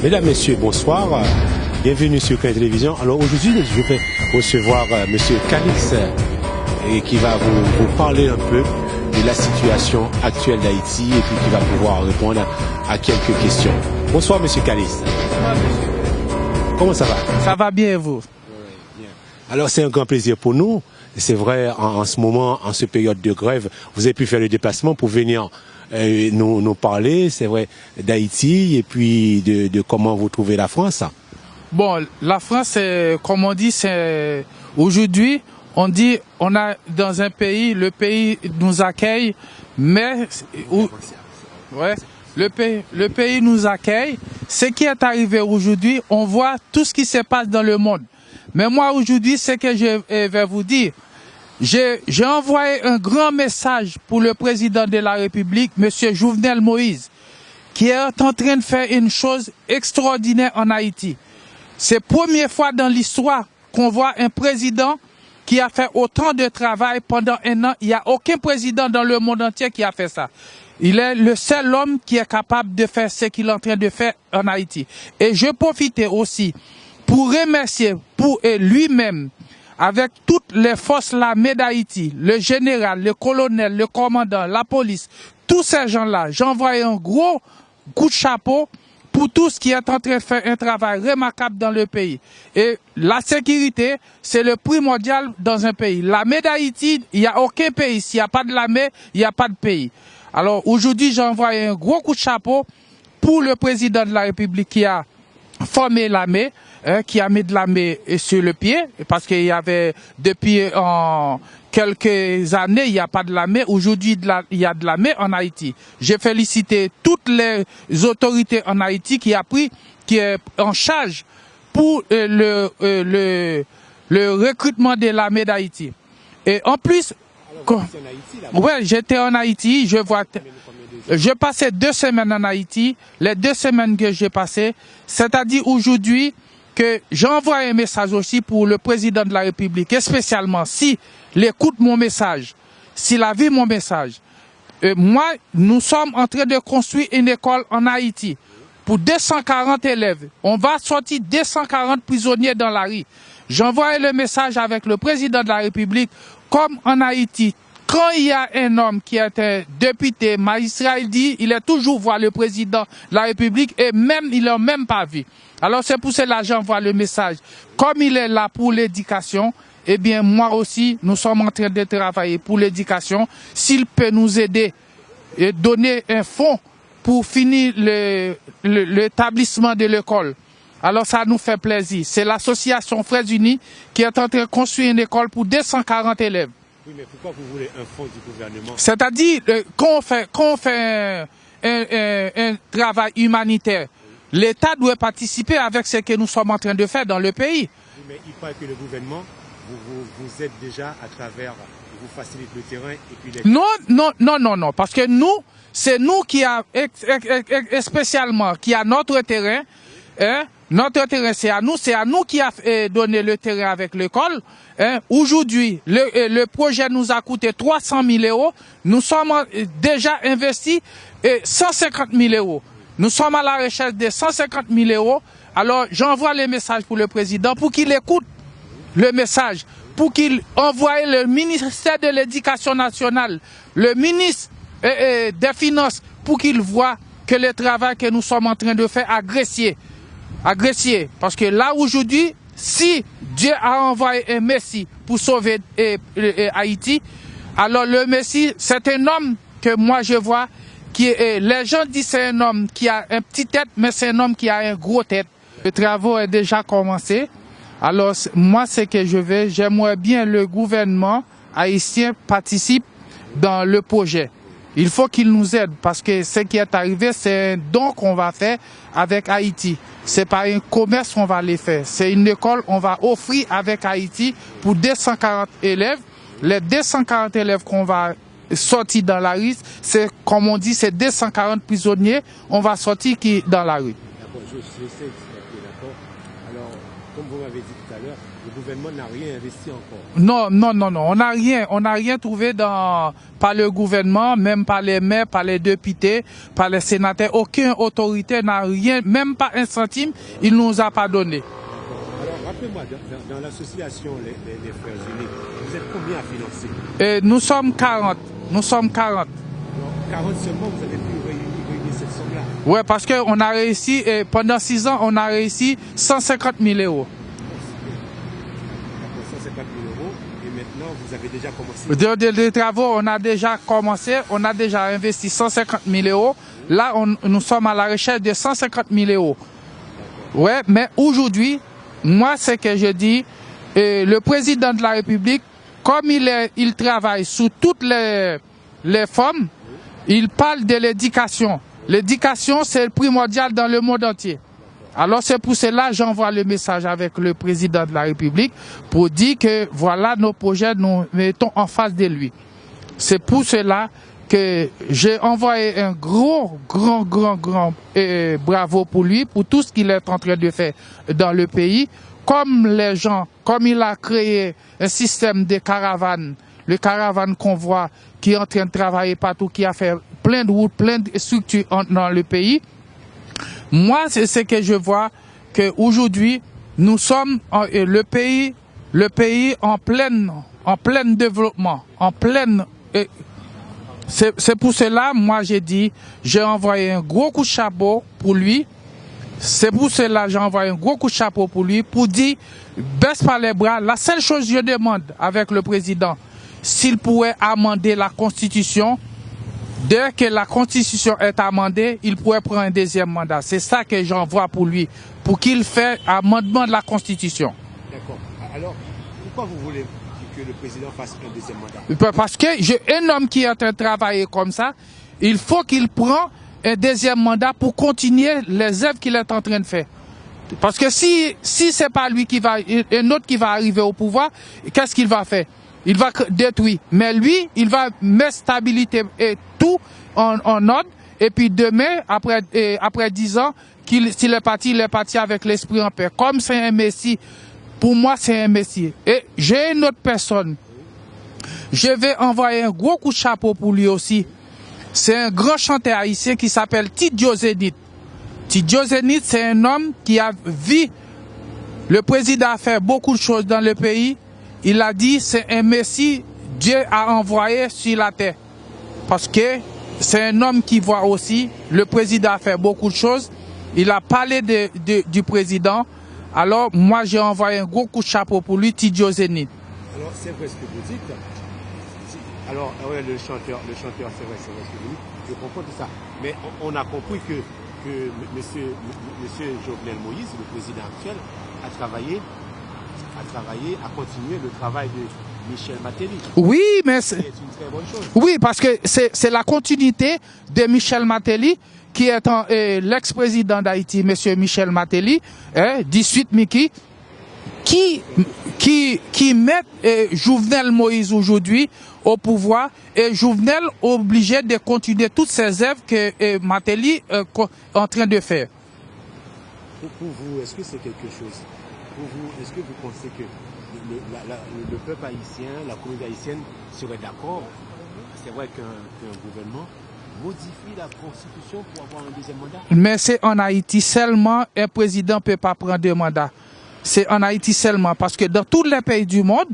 Mesdames, Messieurs, bonsoir. Bienvenue sur Coin Télévision. Alors aujourd'hui, je vais recevoir Monsieur Calix qui va vous parler un peu de la situation actuelle d'Haïti et puis qui va pouvoir répondre à quelques questions. Bonsoir Monsieur Calix. Bonsoir monsieur. Comment ça va? Ça va bien et vous? Bien. Alors c'est un grand plaisir pour nous. C'est vrai, en ce moment, en cette période de grève, vous avez pu faire le déplacement pour venir nous parler, c'est vrai, d'Haïti et puis de comment vous trouvez la France. Bon, la France, comme on dit, c'est aujourd'hui, on dit, on a dans un pays, le pays nous accueille, mais ouais, le pays nous accueille. Ce qui est arrivé aujourd'hui, on voit tout ce qui se passe dans le monde. Mais moi aujourd'hui, ce que je vais vous dire, j'ai envoyé un grand message pour le président de la République, M. Jovenel Moïse, qui est en train de faire une chose extraordinaire en Haïti. C'est la première fois dans l'histoire qu'on voit un président qui a fait autant de travail pendant un an. Il n'y a aucun président dans le monde entier qui a fait ça. Il est le seul homme qui est capable de faire ce qu'il est en train de faire en Haïti. Et je profite aussi pour remercier pour lui-même, avec toutes les forces l'armée d'Haïti, le général, le colonel, le commandant, la police, tous ces gens-là, j'envoie un gros coup de chapeau pour tout ce qui est en train de faire un travail remarquable dans le pays. Et la sécurité, c'est le primordial dans un pays. L'armée d'Haïti, il n'y a aucun pays. S'il n'y a pas de l'armée, il n'y a pas de pays. Alors aujourd'hui, j'envoie un gros coup de chapeau pour le président de la République qui a formé l'armée, qui a mis de l'armée sur le pied, parce qu'il y avait, depuis quelques années, il n'y a pas de l'armée. Aujourd'hui, il y a de l'armée en Haïti. J'ai félicité toutes les autorités en Haïti qui est en charge pour le recrutement de l'armée d'Haïti. Et en plus, ouais, j'étais en Haïti, je passais 2 semaines en Haïti, les 2 semaines que j'ai passées, c'est-à-dire aujourd'hui, que j'envoie un message aussi pour le président de la République, et spécialement s'il écoute mon message, s'il a vu mon message. Moi, nous sommes en train de construire une école en Haïti pour 240 élèves. On va sortir 240 prisonniers dans la rue. J'envoie le message avec le président de la République, comme en Haïti. Quand il y a un homme qui est un député, magistrat, il dit, il est toujours voir le président de la République et même, il l'a même pas vu. Alors c'est pour cela que j'envoie le message. Comme il est là pour l'éducation, eh bien moi aussi, nous sommes en train de travailler pour l'éducation. S'il peut nous aider et donner un fonds pour finir l'établissement de l'école, alors ça nous fait plaisir. C'est l'association Frères Unis qui est en train de construire une école pour 240 élèves. Oui, mais pourquoi vous voulez un fonds du gouvernement? C'est-à-dire, quand on fait un travail humanitaire, l'État doit participer avec ce que nous sommes en train de faire dans le pays. Oui, mais il paraît que le gouvernement vous aide déjà à travers, vous facilite le terrain et puis les... Non, parce que nous, c'est nous qui a, spécialement, qui a notre terrain, hein. Notre terrain, c'est à nous qui a donné le terrain avec l'école. Hein. Aujourd'hui, le projet nous a coûté 300 000 €. Nous sommes déjà investis 150 000 €. Nous sommes à la recherche de 150 000 €. Alors, j'envoie le message pour le président pour qu'il écoute le message, pour qu'il envoie le ministère de l'Éducation nationale, le ministre des Finances, pour qu'il voit que le travail que nous sommes en train de faire a gressier. Parce que là aujourd'hui, si Dieu a envoyé un Messie pour sauver Haïti, alors le Messie, c'est un homme que moi je vois, les gens disent c'est un homme qui a un petit tête, mais c'est un homme qui a un gros tête. Le travail est déjà commencé. Alors moi, ce que j'aimerais bien le gouvernement haïtien participe dans le projet. Il faut qu'il nous aide parce que ce qui est arrivé, c'est un don qu'on va faire avec Haïti. C'est pas un commerce qu'on va les faire. C'est une école qu'on va offrir avec Haïti pour 240 élèves. Les 240 élèves qu'on va sortir dans la rue, c'est comme on dit, c'est 240 prisonniers, on va sortir dans la rue. D'accord, je sais, d'accord. Alors, comme vous m'avez dit tout à l'heure, le gouvernement n'a rien investi encore. Non. On n'a rien trouvé par le gouvernement, même par les maires, par les députés, par les sénateurs. Aucune autorité n'a rien, même pas un centime, il ne nous a pas donné. Alors, rappelez-moi, dans l'association les Frères Unis, vous êtes combien à financer? Nous sommes 40. Alors, 40 seulement, vous avez pu réunir cette somme-là? Oui, parce qu'on a réussi, pendant 6 ans, on a réussi 150 000 euros. 150 000 euros, et maintenant, vous avez déjà commencé? Les travaux, on a déjà commencé, on a déjà investi 150 000 euros. Là, nous sommes à la recherche de 150 000 euros. Oui, mais aujourd'hui, moi, ce que je dis, le président de la République, comme il travaille sous toutes les formes, il parle de l'éducation. L'éducation, c'est primordial dans le monde entier. Alors c'est pour cela que j'envoie le message avec le président de la République pour dire que voilà nos projets, nous mettons en face de lui. C'est pour cela que j'ai envoyé un grand bravo pour lui, pour tout ce qu'il est en train de faire dans le pays. Comme les gens, comme il a créé un système de caravanes, le caravane convoi qui est en train de travailler partout, qui a fait plein de routes, plein de structures dans le pays. Moi, c'est ce que je vois, qu'aujourd'hui, nous sommes le pays en plein développement, c'est pour cela, moi j'ai envoyé un gros coup de chapeau pour lui. C'est pour cela que j'ai envoyé un gros coup de chapeau pour lui, pour dire, baisse pas les bras. La seule chose que je demande avec le président, s'il pourrait amender la Constitution, dès que la Constitution est amendée, il pourrait prendre un deuxième mandat. C'est ça que j'envoie pour lui, pour qu'il fasse amendement de la Constitution. D'accord. Alors, pourquoi vous voulez que le président fasse un deuxième mandat? Parce que un homme qui est en train de travailler comme ça, il faut qu'il prenne un deuxième mandat pour continuer les œuvres qu'il est en train de faire. Parce que si c'est pas lui qui va, un autre qui va arriver au pouvoir, qu'est-ce qu'il va faire? Il va détruire. Mais lui, il va mettre stabilité et tout en ordre. Et puis demain, après 10 ans, s'il est parti avec l'esprit en paix. Comme c'est un messie, pour moi c'est un messie. Et j'ai une autre personne. Je vais envoyer un gros coup de chapeau pour lui aussi. C'est un grand chanteur haïtien qui s'appelle Tidjo Zénith. Tidjo Zénith, c'est un homme qui a vu le président a fait beaucoup de choses dans le pays. Il a dit c'est un messie Dieu a envoyé sur la terre. Parce que c'est un homme qui voit aussi, le président a fait beaucoup de choses. Il a parlé du président. Alors moi j'ai envoyé un gros coup de chapeau pour lui, Tidjo Zénith. Alors c'est vrai ce que vous dites. Alors, ouais, le chanteur, c'est vrai ce que vous dites, je comprends tout ça. Mais on a compris que monsieur Jovenel Moïse, le président actuel, a continué le travail de Michel Martelly. Oui, mais c'est une très bonne chose. Oui, parce que c'est la continuité de Michel Martelly, qui est l'ex-président d'Haïti, monsieur Michel Martelly, 18 Miki, qui met Jovenel Moïse aujourd'hui au pouvoir, et Jovenel obligé de continuer toutes ces œuvres que Martelly est en train de faire. Pour vous, est-ce que c'est quelque chose? Pour vous, est-ce que vous pensez que le peuple haïtien, la communauté haïtienne serait d'accord? C'est vrai qu'un gouvernement modifie la Constitution pour avoir un deuxième mandat? Mais c'est en Haïti seulement, un président ne peut pas prendre deux mandats. C'est en Haïti seulement, parce que dans tous les pays du monde,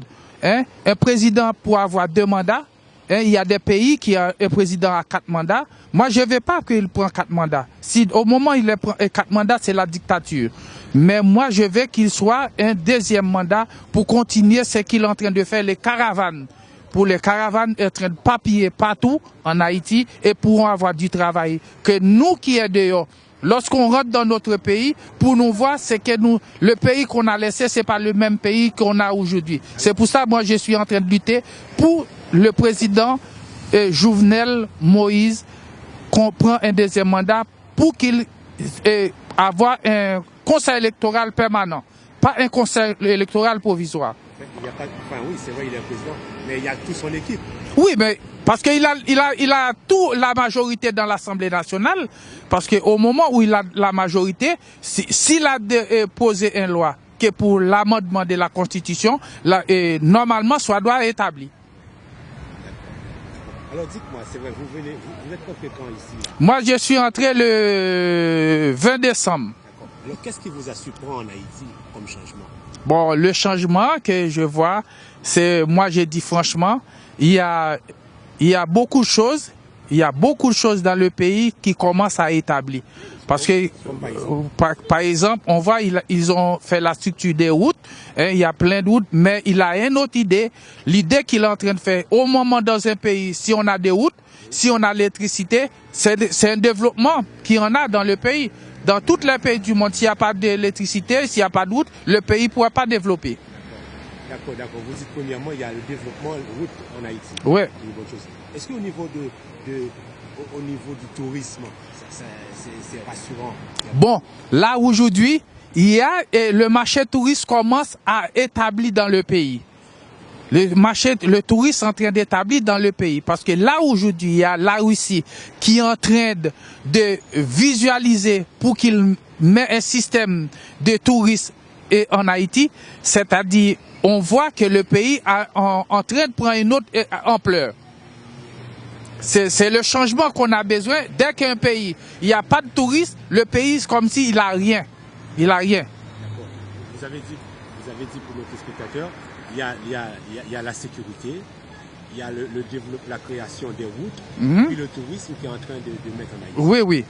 un président pour avoir 2 mandats, il y a des pays qui ont un président à 4 mandats. Moi, je ne veux pas qu'il prenne 4 mandats. Si au moment où il prend 4 mandats, c'est la dictature. Mais moi, je veux qu'il soit un deuxième mandat pour continuer ce qu'il est en train de faire, les caravanes. Pour les caravanes, en train de papiller partout en Haïti et pour avoir du travail. Que nous qui est dehors, lorsqu'on rentre dans notre pays, pour nous voir, c'est que le pays qu'on a laissé, c'est pas le même pays qu'on a aujourd'hui. C'est pour ça, moi, je suis en train de lutter pour le président Jovenel Moïse, qu'on prend un deuxième mandat pour qu'il avoir un conseil électoral permanent, pas un conseil électoral provisoire. Il y a pas, enfin oui, c'est vrai, il est président, mais il y a toute son équipe. Oui, mais parce qu'il a toute la majorité dans l'Assemblée nationale, parce qu'au moment où il a la majorité, s'il a posé une loi que pour l'amendement de la Constitution, normalement, soit doit être établi. Alors dites-moi, c'est vrai, vous êtes rentré quand ici là? Moi, je suis entré le 20 décembre. D'accord. Alors qu'est-ce qui vous a surpris en Haïti comme changement? Bon, le changement que je vois, c'est, moi j'ai dit franchement, il y a beaucoup de choses, dans le pays qui commencent à établir. Parce que, par exemple, on voit, ils ont fait la structure des routes, hein, il y a plein de routes, mais il a une autre idée, l'idée qu'il est en train de faire. Au moment dans un pays, si on a des routes, si on a l'électricité, c'est un développement qu'il y en a dans le pays. Dans tous les pays du monde, s'il n'y a pas d'électricité, s'il n'y a pas de route, le pays ne pourra pas développer. D'accord. Vous dites premièrement, il y a le développement de route en Haïti. Oui. Est-ce qu'au niveau au niveau du tourisme, c'est rassurant? Bon, là aujourd'hui, le marché touriste commence à établir dans le pays. Le tourisme est en train d'établir dans le pays. Parce que là aujourd'hui, il y a la Russie qui est en train de visualiser pour qu'il mette un système de tourisme en Haïti. C'est-à-dire, on voit que le pays est en train de prendre une autre ampleur. C'est le changement qu'on a besoin. Dès qu'un pays, il n'y a pas de touristes, le pays c'est comme s'il n'a rien. Il n'a rien. D'accord. Vous avez dit pour nos spectateurs, il y a la sécurité, il y a le développement, la création des routes, puis le tourisme qui est en train de mettre en Haïti. Oui, oui.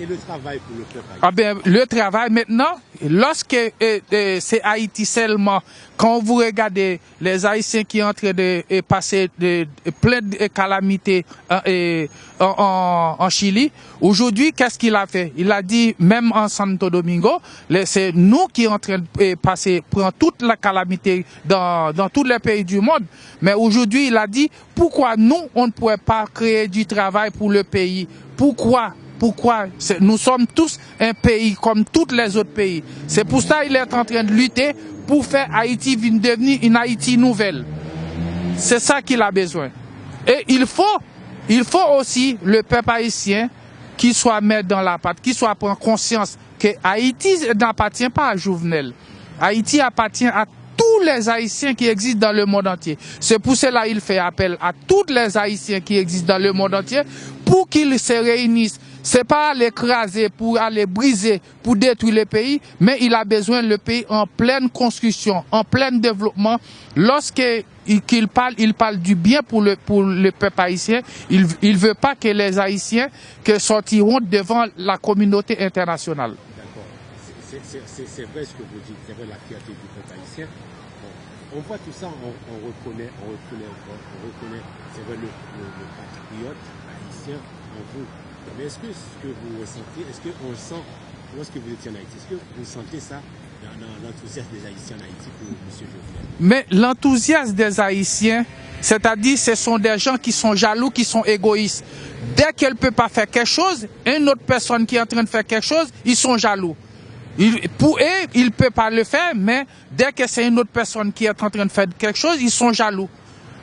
Et le travail pour le peuple haïtien? Ah ben, le travail maintenant, lorsque c'est Haïti seulement, quand vous regardez les Haïtiens qui sont en train de passer plein de calamités en Chili, aujourd'hui, qu'est-ce qu'il a fait? Il a dit, même en Santo Domingo, c'est nous qui sommes en train de passer, prendre toute la calamité dans tous les pays du monde. Mais aujourd'hui, il a dit, pourquoi nous, on ne pourrait pas créer du travail pour le pays? Pourquoi nous sommes tous un pays comme tous les autres pays. C'est pour ça qu'il est en train de lutter pour faire Haïti devenir une Haïti nouvelle. C'est ça qu'il a besoin. Et il faut aussi le peuple haïtien qui soit mettre dans la patte, qui soit prendre conscience que Haïti n'appartient pas à Jovenel. Haïti appartient à tous les Haïtiens qui existent dans le monde entier. C'est pour cela qu'il fait appel à tous les Haïtiens qui existent dans le monde entier pour qu'ils se réunissent. C'est pas l'écraser pour aller briser, pour détruire le pays, mais il a besoin le pays en pleine construction, en plein développement. Lorsqu'il parle, il parle du bien pour le peuple haïtien. Il veut pas que les Haïtiens sortiront devant la communauté internationale. D'accord. C'est vrai ce que vous dites, c'est vrai la fierté du peuple haïtien. Bon, on voit tout ça, on reconnaît, c'est vrai le patriote haïtien en vous. Mais est-ce que ce que vous ressentez, est-ce qu'on sent, lorsque vous étiez en Haïti, est-ce que vous sentez ça dans l'enthousiasme des Haïtiens en Haïti pour M. Jovenel? Mais l'enthousiasme des Haïtiens, c'est-à-dire ce sont des gens qui sont jaloux, qui sont égoïstes. Dès qu'elle ne peut pas faire quelque chose, une autre personne qui est en train de faire quelque chose, ils sont jaloux. Pour eux, ils ne peuvent pas le faire, mais dès que c'est une autre personne qui est en train de faire quelque chose, ils sont jaloux.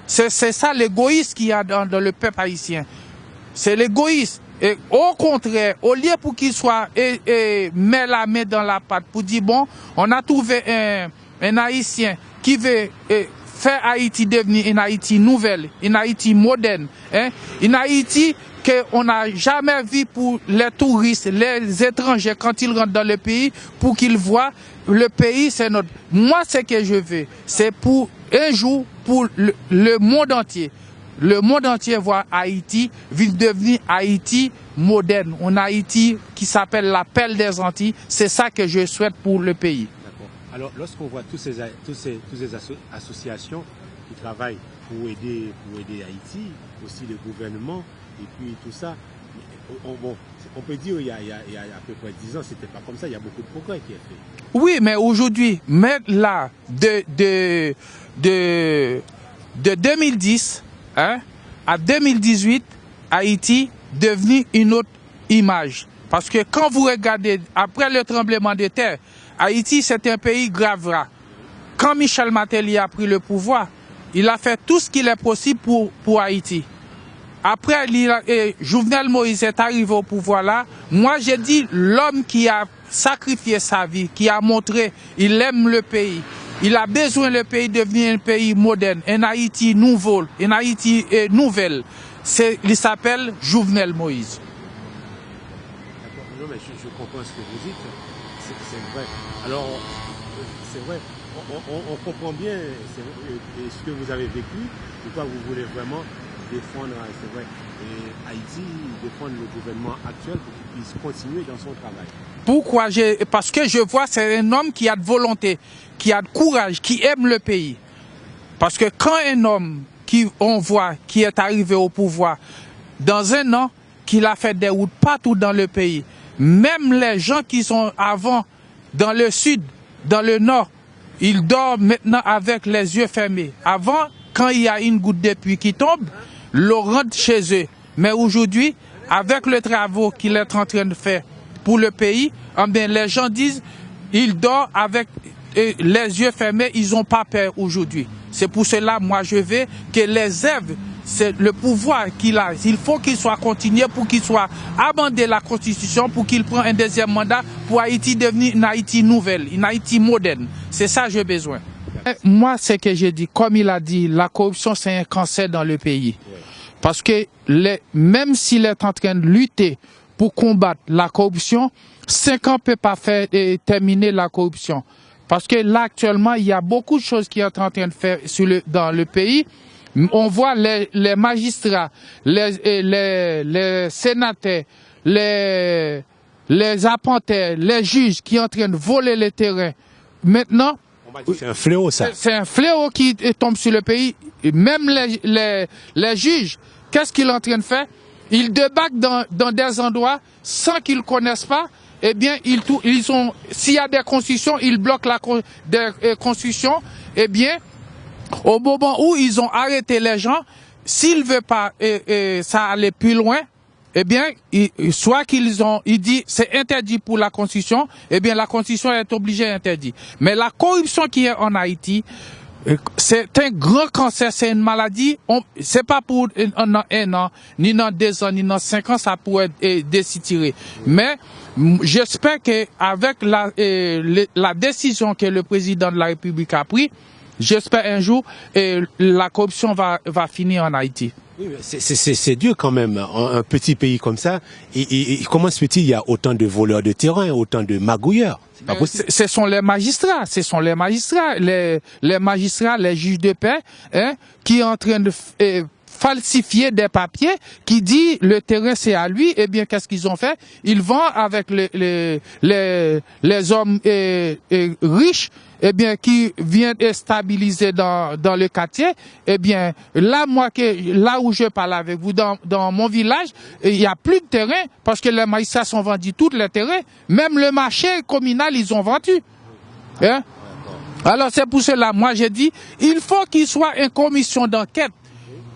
C'est ça l'égoïsme qu'il y a dans le peuple haïtien. C'est l'égoïsme. Et au contraire, au lieu pour qu'il soit met la main dans la pâte pour dire bon, on a trouvé un Haïtien qui veut faire Haïti devenir une Haïti nouvelle, une Haïti moderne, une Haïti qu'on n'a jamais vu pour les touristes, les étrangers quand ils rentrent dans le pays, pour qu'ils voient le pays c'est notre. Moi, ce que je veux, c'est pour un jour pour le monde entier. Le monde entier voit Haïti devenir Haïti moderne. On a Haïti qui s'appelle la perle des Antilles. C'est ça que je souhaite pour le pays. D'accord. Alors, lorsqu'on voit toutes ces associations qui travaillent pour aider Haïti, aussi le gouvernement, et puis tout ça, on peut dire il y a à peu près 10 ans, c'était pas comme ça. Il y a beaucoup de progrès qui est fait. Oui, mais aujourd'hui, même là, de 2010 à 2018, Haïti devenu une autre image. Parce que quand vous regardez, après le tremblement de terre, Haïti c'est un pays grave. Quand Michel Martelly a pris le pouvoir, il a fait tout ce qu'il est possible pour Haïti. Après, Jovenel Moïse est arrivé au pouvoir là. Moi, j'ai dit l'homme qui a sacrifié sa vie, qui a montré il aime le pays. Il a besoin le pays de devenir un pays moderne, un Haïti nouveau, un Haïti nouvelle. Il s'appelle Jovenel Moïse. Non, mais je comprends ce que vous dites. C'est vrai. Alors, c'est vrai. On comprend bien ce que vous avez vécu, pourquoi vous voulez vraiment défendre, c'est vrai, Haïti, défendre le gouvernement actuel pour qu'il puisse continuer dans son travail. Pourquoi? Parce que je vois c'est un homme qui a de volonté, qui a de courage, qui aime le pays. Parce que quand un homme on voit qui est arrivé au pouvoir, dans un an, qu'il a fait des routes partout dans le pays, même les gens qui sont avant, dans le sud, dans le nord, ils dorment maintenant avec les yeux fermés. Avant, quand il y a une goutte de pluie qui tombe, l'eau rentre chez eux. Mais aujourd'hui, avec le travail qu'il est en train de faire pour le pays, eh bien, les gens disent, ils dorment avec les yeux fermés, ils n'ont pas peur aujourd'hui. C'est pour cela, moi, je veux que les œuvres, c'est le pouvoir qu'il a. Il faut qu'il soit continué pour qu'il soit amendé la Constitution, pour qu'il prenne un deuxième mandat pour Haïti devenir une Haïti nouvelle, une Haïti moderne. C'est ça que j'ai besoin. Moi, c'est que j'ai dit, comme il a dit, la corruption, c'est un cancer dans le pays. Parce que même s'il est en train de lutter pour combattre la corruption, 5 ans ne peut pas faire terminer la corruption. Parce que là, actuellement, il y a beaucoup de choses qui sont en train de faire dans le pays. On voit les magistrats, les sénateurs, les apprenteurs, les juges qui sont en train de voler le terrain. Maintenant, c'est un fléau, ça. C'est un fléau qui tombe sur le pays. Et même les juges, qu'est-ce qu'ils sont en train de faire? Ils débarquent dans des endroits sans qu'ils ne connaissent pas. Eh bien, s'il y a des constitutions, ils bloquent des constitutions. Eh bien, au moment où ils ont arrêté les gens, s'ils ne veulent pas ça aller plus loin, eh bien, soit ils disent c'est interdit pour la Constitution, eh bien la Constitution est obligée d'interdire. Mais la corruption qui est en Haïti, c'est un grand cancer, c'est une maladie. C'est pas pour un an, ni dans 2 ans, ni dans 5 ans, ça pourrait décider. Mais j'espère que avec la décision que le président de la République a prise, j'espère un jour la corruption va finir en Haïti. Oui, c'est dur quand même, un petit pays comme ça. Et comment se fait-il qu'il y a autant de voleurs de terrain, autant de magouilleurs? C'est pas possible. Ce sont les magistrats, les magistrats, les juges de paix, hein, qui sont en train de falsifier des papiers qui dit le terrain c'est à lui. Eh bien, qu'est-ce qu'ils ont fait? Ils vont avec les hommes riches, eh bien, qui viennent stabiliser dans le quartier. Eh bien, là où je parle avec vous, dans mon village, il y a plus de terrain parce que les magistrats sont vendus tous les terrains. Même le marché communal, ils ont vendu. Hein? Alors, c'est pour cela, moi, j'ai dit, il faut qu'il soit une commission d'enquête.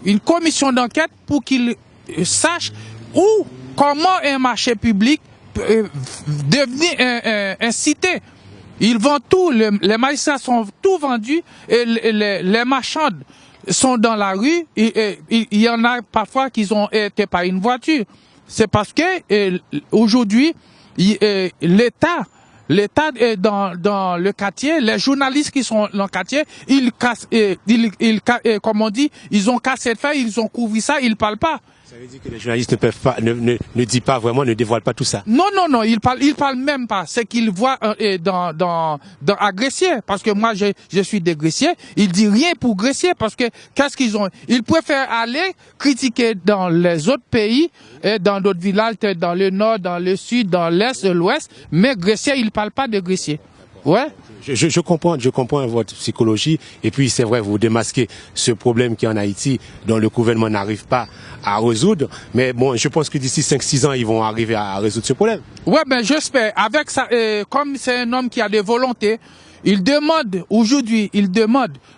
Une commission d'enquête pour qu'ils sachent comment un marché public peut devenir un cité. Ils vendent tout, les magistrats sont tout vendus et les marchands sont dans la rue. Il y en a parfois qui ont été par une voiture. C'est parce que aujourd'hui, l'État est dans le quartier, les journalistes qui sont dans le quartier, ils cassent, comme on dit, ils ont cassé le fer, ils ont couvert ça, ils parlent pas. Ça veut dire que les journalistes ne peuvent pas, ne disent pas vraiment, ne dévoilent pas tout ça. Non, ils parlent même pas. C'est qu'ils voient dans Gressier, parce que moi je suis de Gressier. Ils disent rien pour Gressier, parce que qu'est-ce qu'ils ont? Ils préfèrent aller critiquer dans les autres pays, dans d'autres villages, dans le nord, dans le sud, dans l'est, l'ouest. Mais Gressier, ils parlent pas de Gressier. Ouais. Je comprends votre psychologie. Et puis, c'est vrai, vous démasquez ce problème qui est en Haïti, dont le gouvernement n'arrive pas à résoudre. Mais bon, je pense que d'ici 5-6 ans, ils vont arriver à résoudre ce problème. Ouais, ben, j'espère. Avec ça, comme c'est un homme qui a des volontés, il demande, aujourd'hui,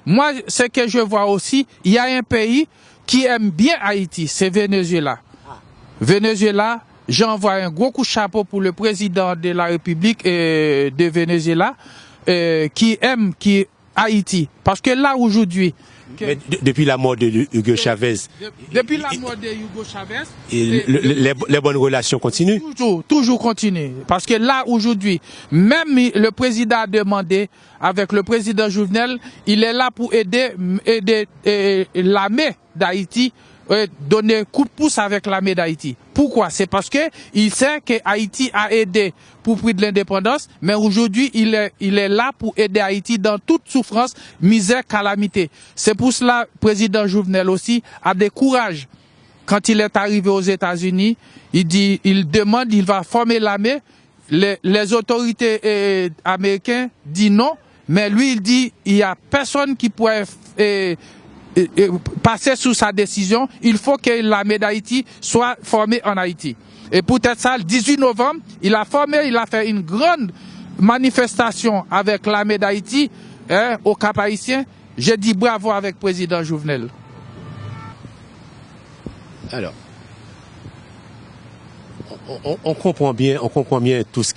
moi, ce que je vois aussi, il y a un pays qui aime bien Haïti, c'est Venezuela. Venezuela, j'envoie un gros coup de chapeau pour le président de la République de Venezuela, qui Haïti. Parce que là, aujourd'hui... Depuis la mort de Hugo Chavez... Depuis la mort de Hugo Chavez... les bonnes relations continuent? Toujours continuent. Parce que là, aujourd'hui, même le président a demandé, avec le président Jovenel, il est là pour aider l'armée d'Haïti, donner coup de pouce avec l'armée d'Haïti. Pourquoi? C'est parce que il sait que Haïti a aidé pour prix de l'indépendance, mais aujourd'hui, il est là pour aider Haïti dans toute souffrance, misère, calamité. C'est pour cela, le président Jovenel aussi a des courages. Quand il est arrivé aux États-Unis, il demande, il va former l'armée. Les autorités américaines disent non, mais lui, il dit, il n'y a personne qui pourrait passer sous sa décision. Il faut que l'armée d'Haïti soit formée en Haïti. Et peut-être ça, le 18 novembre, il a fait une grande manifestation avec l'armée d'Haïti au Cap Haïtien. J'ai dit bravo avec le président Jovenel. Alors, on comprend bien toutes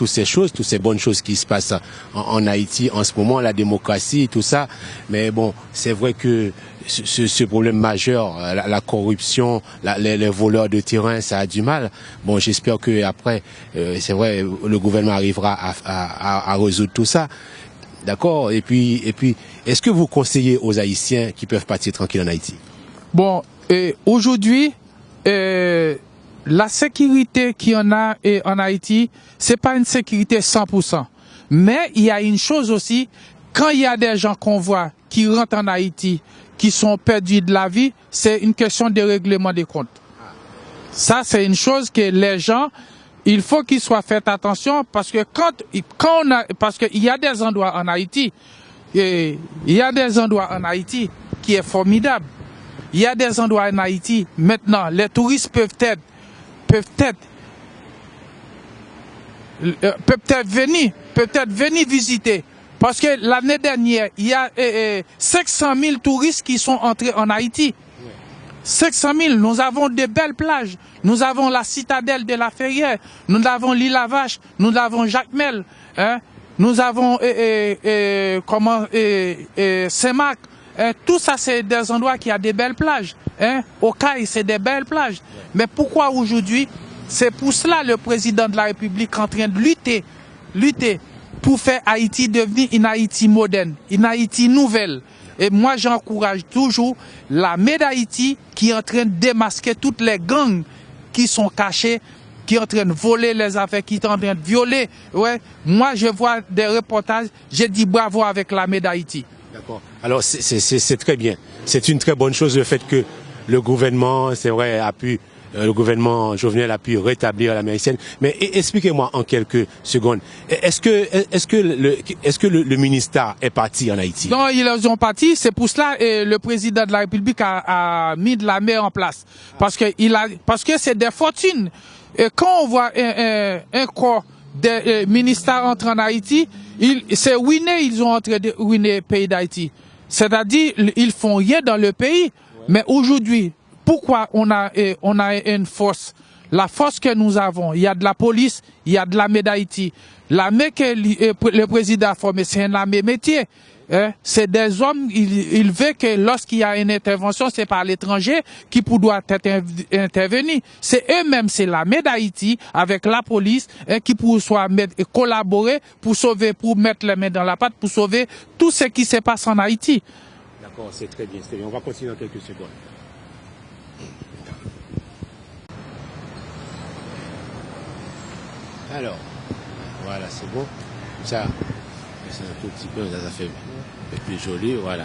ces choses, toutes ces bonnes choses qui se passent en Haïti en ce moment, la démocratie, tout ça. Mais bon, c'est vrai que ce problème majeur, la corruption, les voleurs de terrain, ça a du mal. Bon, j'espère que après, c'est vrai, le gouvernement arrivera à résoudre tout ça. D'accord. Et puis, est-ce que vous conseillez aux Haïtiens qui peuvent partir tranquilles en Haïti? Bon, aujourd'hui, la sécurité qu'il y en a en Haïti, c'est pas une sécurité 100%. Mais il y a une chose aussi, quand il y a des gens qu'on voit qui rentrent en Haïti, qui sont perdus de la vie, c'est une question de règlement des comptes. Ça, c'est une chose que les gens, il faut qu'ils soient fait attention parce que parce qu'il y a des endroits en Haïti, qui est formidable. Il y a des endroits en Haïti, maintenant, les touristes peuvent venir visiter. Parce que l'année dernière, il y a 500 000 touristes qui sont entrés en Haïti. 500 000, nous avons de belles plages. Nous avons la citadelle de la Ferrière. Nous avons l'île à Vache. Nous avons Jacmel. Nous avons Saint-Marc. Tout ça, c'est des endroits qui ont des belles plages. Au Caille, c'est des belles plages. Mais pourquoi aujourd'hui? C'est pour cela le président de la République est en train de lutter pour faire Haïti devenir une Haïti moderne, une Haïti nouvelle. Et moi, j'encourage toujours l'armée d'Haïti qui est en train de démasquer toutes les gangs qui sont cachés, qui est en train de voler les affaires, qui est en train de violer. Ouais. Moi, je vois des reportages, j'ai dit bravo avec l'armée d'Haïti. D'accord. Alors, c'est très bien. C'est une très bonne chose le fait que le gouvernement, c'est vrai, le gouvernement Jovenel a pu rétablir l'armée haïtienne. Mais expliquez-moi en quelques secondes. Est-ce que le ministère est parti en Haïti? Non, ils ont parti. C'est pour cela que le président de la République a mis de l'armée en place. Parce que c'est des fortunes. Et quand on voit un corps des ministères entrer en Haïti, c'est ruiné, ils ont entré de ruiner le pays d'Haïti. C'est-à-dire, ils font rien dans le pays. Mais aujourd'hui, pourquoi on a une force? La force que nous avons, il y a de la police, il y a de l'armée d'Haïti. L'armée que le président a formée, c'est une armée métier. C'est des hommes, il veut que lorsqu'il y a une intervention, c'est par l'étranger qui doit être intervenu. C'est eux-mêmes, c'est l'armée d'Haïti avec la police qui collaborer pour sauver, pour mettre les mains dans la pâte, pour sauver tout ce qui se passe en Haïti. D'accord, c'est très bien. On va continuer dans quelques secondes. Alors, voilà, c'est bon. Ça, c'est un tout petit peu, ça fait plus joli, voilà.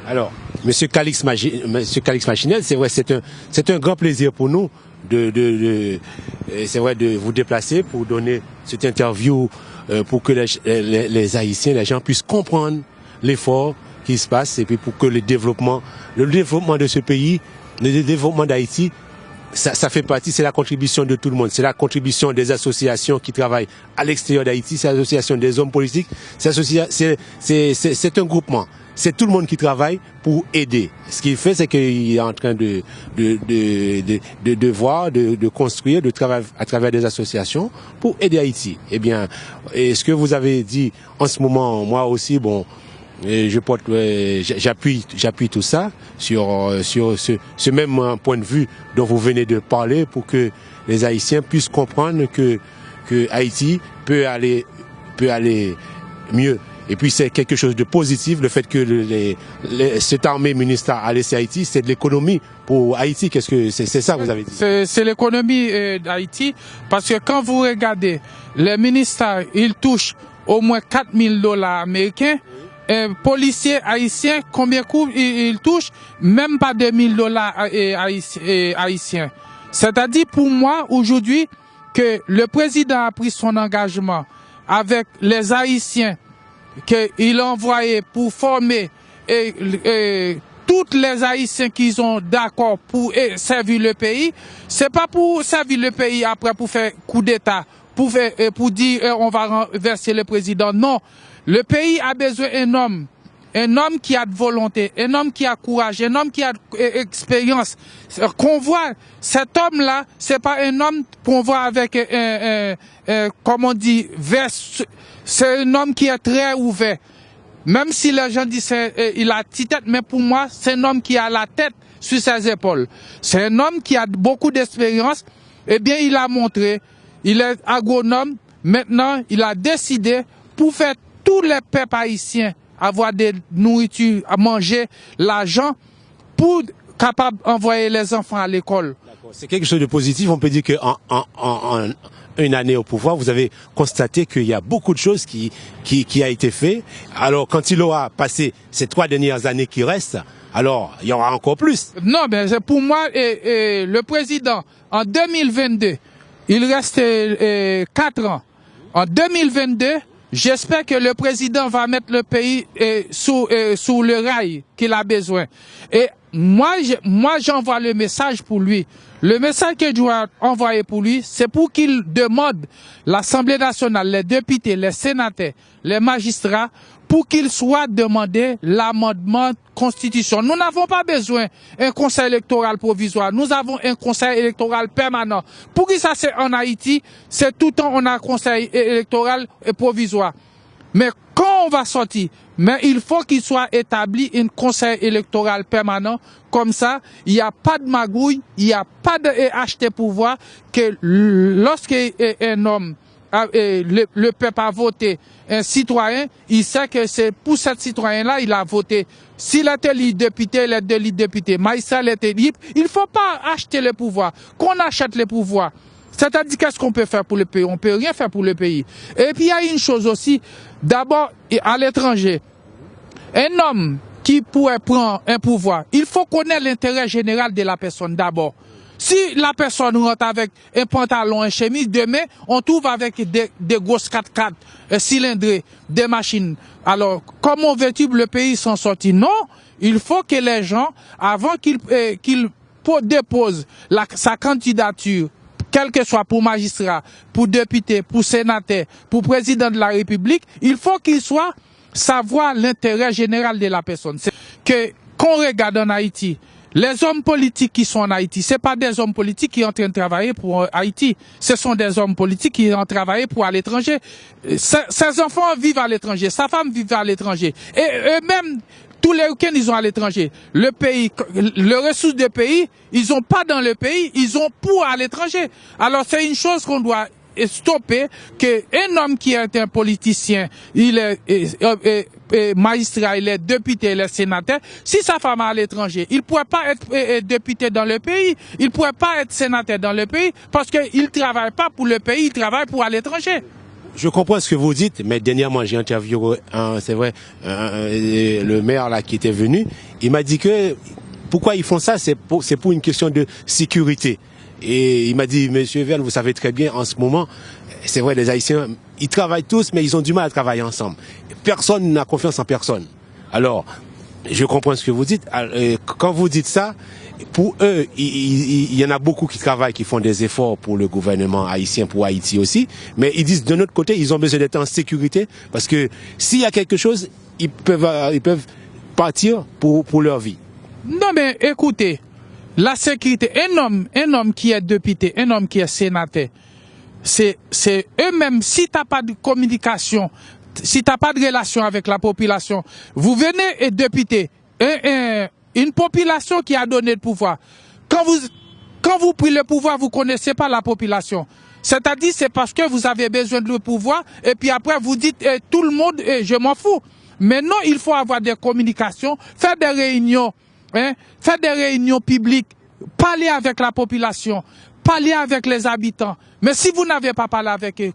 Alors, Monsieur Calix Machinel, c'est vrai, c'est un grand plaisir pour nous c'est vrai, de vous déplacer pour donner cette interview pour que les Haïtiens, les gens puissent comprendre l'effort qui se passe et puis pour que le développement de ce pays, le développement d'Haïti, ça fait partie, c'est la contribution de tout le monde. C'est la contribution des associations qui travaillent à l'extérieur d'Haïti, c'est l'association des hommes politiques, c'est un groupement. C'est tout le monde qui travaille pour aider. Ce qu'il fait, c'est qu'il est en train de construire, de travailler à travers des associations pour aider Haïti. Eh bien, et ce que vous avez dit en ce moment, moi aussi, bon, J'appuie tout ça sur ce même point de vue dont vous venez de parler pour que les Haïtiens puissent comprendre que Haïti peut aller mieux. Et puis c'est quelque chose de positif, le fait que cette armée ministère a laissé Haïti, c'est de l'économie pour Haïti. Qu'est-ce que c'est ça que vous avez dit? C'est l'économie d'Haïti, parce que quand vous regardez, les ministères, ils touchent au moins $4,000 américains. Policiers haïtiens, combien ils touchent? Même pas $2,000 haïtiens. C'est-à-dire pour moi aujourd'hui que le président a pris son engagement avec les Haïtiens qu'il a envoyé pour former toutes les Haïtiens qui sont d'accord pour servir le pays. C'est pas pour servir le pays après pour faire coup d'État, pour dire on va renverser le président. Non, le pays a besoin d'un homme qui a de volonté, un homme qui a courage, un homme qui a expérience. Qu'on voit, cet homme-là, c'est pas un homme qu'on voit avec comme on dit, c'est un homme qui est très ouvert. Même si les gens disent il a petite tête, mais pour moi, c'est un homme qui a la tête sur ses épaules. C'est un homme qui a beaucoup d'expérience. Eh bien, il a montré, il est agronome. Maintenant, il a décidé pour faire tous les peuples haïtiens avoir des nourritures à manger, l'argent, pour capable d'envoyer les enfants à l'école. C'est quelque chose de positif. On peut dire qu'en une année au pouvoir, vous avez constaté qu'il y a beaucoup de choses qui a été fait. Alors, quand il aura passé ces 3 dernières années qui restent, alors il y aura encore plus. Non, mais pour moi, le président, en 2022, il reste 4 ans. En 2022, j'espère que le président va mettre le pays sous le rail qu'il a besoin. Et moi, j'envoie le message pour lui. Le message que je dois envoyer pour lui, c'est pour qu'il demande l'Assemblée nationale, les députés, les sénateurs, les magistrats, pour qu'il soit demandé l'amendement constitution. Nous n'avons pas besoin d'un conseil électoral provisoire. Nous avons un conseil électoral permanent. Pour qui ça c'est en Haïti, c'est tout le temps on a un conseil électoral provisoire. Mais quand on va sortir, mais il faut qu'il soit établi un conseil électoral permanent. Comme ça, il n'y a pas de magouille, il n'y a pas d'acheter pouvoir, que lorsqu'un homme, le peuple a voté un citoyen, il sait que c'est pour cet citoyen-là, il a voté. S'il était élu député, il est élu député. Maïssa était libre. Il ne faut pas acheter le pouvoir. Qu'on achète le pouvoir. C'est-à-dire, qu'est-ce qu'on peut faire pour le pays? On ne peut rien faire pour le pays. Et puis, il y a une chose aussi. D'abord, à l'étranger, un homme qui pourrait prendre un pouvoir, il faut connaître l'intérêt général de la personne d'abord. Si la personne rentre avec un pantalon, un chemise, demain, on trouve avec des grosses 4x4 cylindrées, des machines. Alors, comment veut-il le pays s'en sortir? Non, il faut que les gens, avant qu'ils déposent sa candidature, quel que soit pour magistrat, pour député, pour sénateur, pour président de la République, il faut qu'il soit savoir l'intérêt général de la personne. Qu'on regarde en Haïti, les hommes politiques qui sont en Haïti, c'est pas des hommes politiques qui sont en train de travailler pour Haïti. Ce sont des hommes politiques qui ont travaillé pour à l'étranger. Ses enfants vivent à l'étranger, sa femme vit à l'étranger. Et eux-mêmes, tous les week-ends, ils sont à l'étranger. Le pays, le ressource du pays, ils ont pas dans le pays, ils ont pour à l'étranger. Alors c'est une chose qu'on doit stopper, qu'un homme qui est un politicien, il est magistrat, il est député, il est sénateur, si sa femme est à l'étranger, il pourrait pas être député dans le pays, il pourrait pas être sénateur dans le pays, parce qu'il travaille pas pour le pays, il travaille pour à l'étranger. Je comprends ce que vous dites, mais dernièrement, j'ai interviewé, c'est vrai, le maire là qui était venu, il m'a dit que pourquoi ils font ça, c'est pour une question de sécurité. Et il m'a dit, Monsieur Verne, vous savez très bien, en ce moment, c'est vrai, les Haïtiens, ils travaillent tous, mais ils ont du mal à travailler ensemble. Personne n'a confiance en personne. Alors, je comprends ce que vous dites. Quand vous dites ça, pour eux, il y en a beaucoup qui travaillent, qui font des efforts pour le gouvernement haïtien, pour Haïti aussi. Mais ils disent, de notre côté, ils ont besoin d'être en sécurité, parce que s'il y a quelque chose, ils peuvent partir pour leur vie. Non, mais écoutez, la sécurité, un homme qui est député, un homme qui est sénateur, c'est eux-mêmes, si tu n'as pas de communication, si t'as pas de relation avec la population, vous venez et député, une population qui a donné le pouvoir. Quand vous prenez le pouvoir, vous connaissez pas la population. C'est-à-dire, c'est parce que vous avez besoin de le pouvoir, et puis après, vous dites, tout le monde, je m'en fous. Maintenant, il faut avoir des communications, faire des réunions, faire des réunions publiques, parler avec la population, parler avec les habitants. Mais si vous n'avez pas parlé avec eux,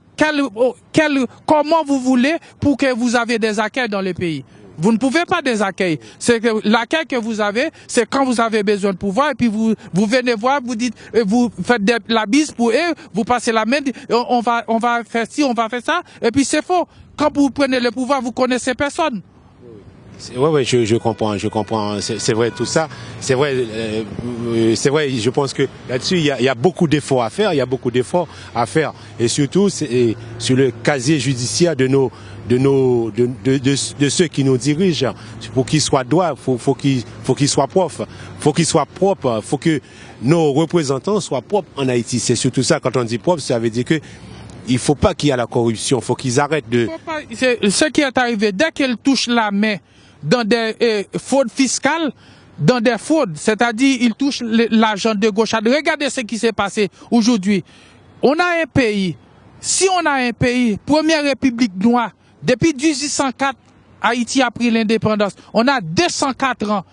comment vous voulez pour que vous avez des accueils dans le pays? Vous ne pouvez pas des accueils. C'est que l'accueil que vous avez, c'est quand vous avez besoin de pouvoir, et puis vous venez voir, vous dites, vous faites la bise pour eux, vous passez la main, on va faire ci, on va faire ça, et puis c'est faux. Quand vous prenez le pouvoir, vous connaissez personne. Oui, je comprends, c'est vrai tout ça, c'est vrai, je pense que là-dessus, il y a beaucoup d'efforts à faire, et surtout, sur le casier judiciaire de ceux qui nous dirigent, pour qu'ils soient droits, faut qu'ils soient propres, faut que nos représentants soient propres en Haïti. C'est surtout ça, quand on dit propre, ça veut dire que il faut pas qu'il y ait la corruption, faut qu'ils arrêtent de... Ce qui est arrivé, dès qu'elle touche la main dans des fraudes fiscales, dans des fraudes, c'est-à-dire ils touchent l'argent de gauche. Regardez ce qui s'est passé aujourd'hui. On a un pays, si on a un pays, première république noire, depuis 1804, Haïti a pris l'indépendance. On a 204 ans,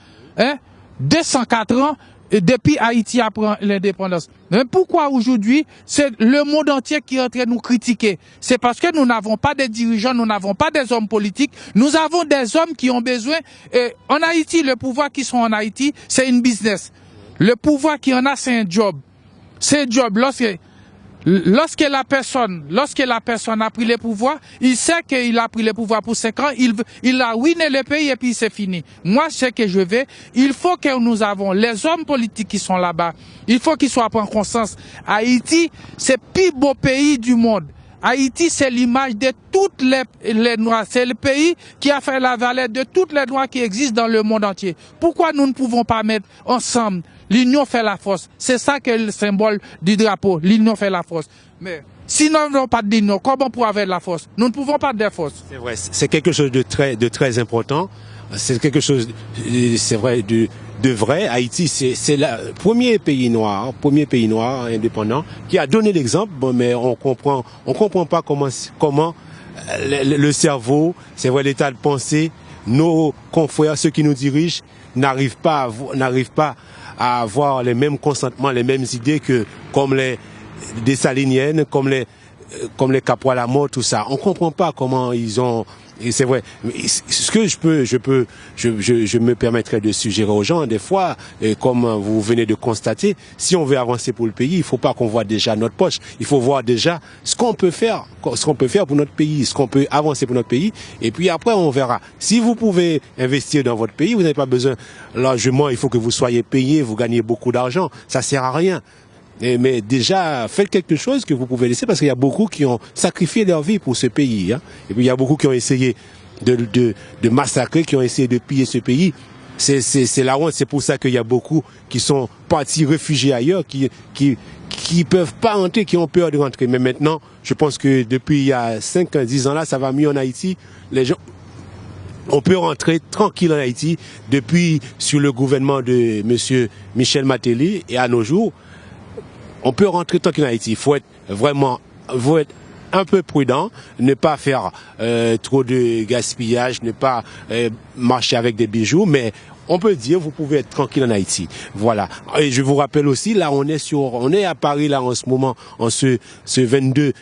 204 ans depuis Haïti a pris l'indépendance. Mais pourquoi aujourd'hui, c'est le monde entier qui est en train de nous critiquer? C'est parce que nous n'avons pas de dirigeants, nous n'avons pas des hommes politiques, nous avons des hommes qui ont besoin. En Haïti, le pouvoir qui sont en Haïti, c'est une business. Le pouvoir qui en a, c'est un job. C'est un job. Lorsque la personne a pris le pouvoir, il sait qu'il a pris le pouvoir pour 5 ans, il a ruiné le pays et puis c'est fini. Moi, ce que je veux, il faut que nous avons les hommes politiques qui sont là-bas, il faut qu'ils soient en conscience. Haïti, c'est le plus beau pays du monde. Haïti, c'est l'image de toutes les Noirs. C'est le pays qui a fait la valeur de toutes les Noirs qui existent dans le monde entier. Pourquoi nous ne pouvons pas mettre ensemble? L'union fait la force. C'est ça que est le symbole du drapeau. L'union fait la force. Mais si nous n'avons pas d'union, comment pour avoir de la force? Nous ne pouvons pas de force. C'est vrai, c'est quelque chose de très important. C'est quelque chose, c'est vrai, de vrai. Haïti, c'est le premier pays noir indépendant qui a donné l'exemple. Bon, mais on comprend pas comment le cerveau, c'est vrai, l'état de pensée, nos confrères, ceux qui nous dirigent, n'arrivent pas à avoir les mêmes consentements, les mêmes idées que comme les dessaliniennes, comme les Capois-Lamont, tout ça. On comprend pas comment ils ont. Et c'est vrai. Ce que je me permettrais de suggérer aux gens, des fois, comme vous venez de constater, si on veut avancer pour le pays, il faut pas qu'on voit déjà notre poche. Il faut voir déjà ce qu'on peut faire pour notre pays, ce qu'on peut avancer pour notre pays. Et puis après, on verra. Si vous pouvez investir dans votre pays, vous n'avez pas besoin largement. Il faut que vous soyez payé, vous gagnez beaucoup d'argent. Ça sert à rien. Mais déjà, faites quelque chose que vous pouvez laisser, parce qu'il y a beaucoup qui ont sacrifié leur vie pour ce pays. Hein. Et puis il y a beaucoup qui ont essayé de massacrer, qui ont essayé de piller ce pays. C'est la honte. C'est pour ça qu'il y a beaucoup qui sont partis réfugiés ailleurs, qui peuvent pas rentrer, qui ont peur de rentrer. Mais maintenant, je pense que depuis il y a 5 ans, 10 ans là, ça va mieux en Haïti. Les gens, on peut rentrer tranquille en Haïti depuis sur le gouvernement de monsieur Michel Martelly, et à nos jours, on peut rentrer tranquille en Haïti. Il faut être un peu prudent, ne pas faire trop de gaspillage, ne pas marcher avec des bijoux, mais on peut dire, vous pouvez être tranquille en Haïti. Voilà. Et je vous rappelle aussi, là, on est à Paris, là, en ce moment, en ce 22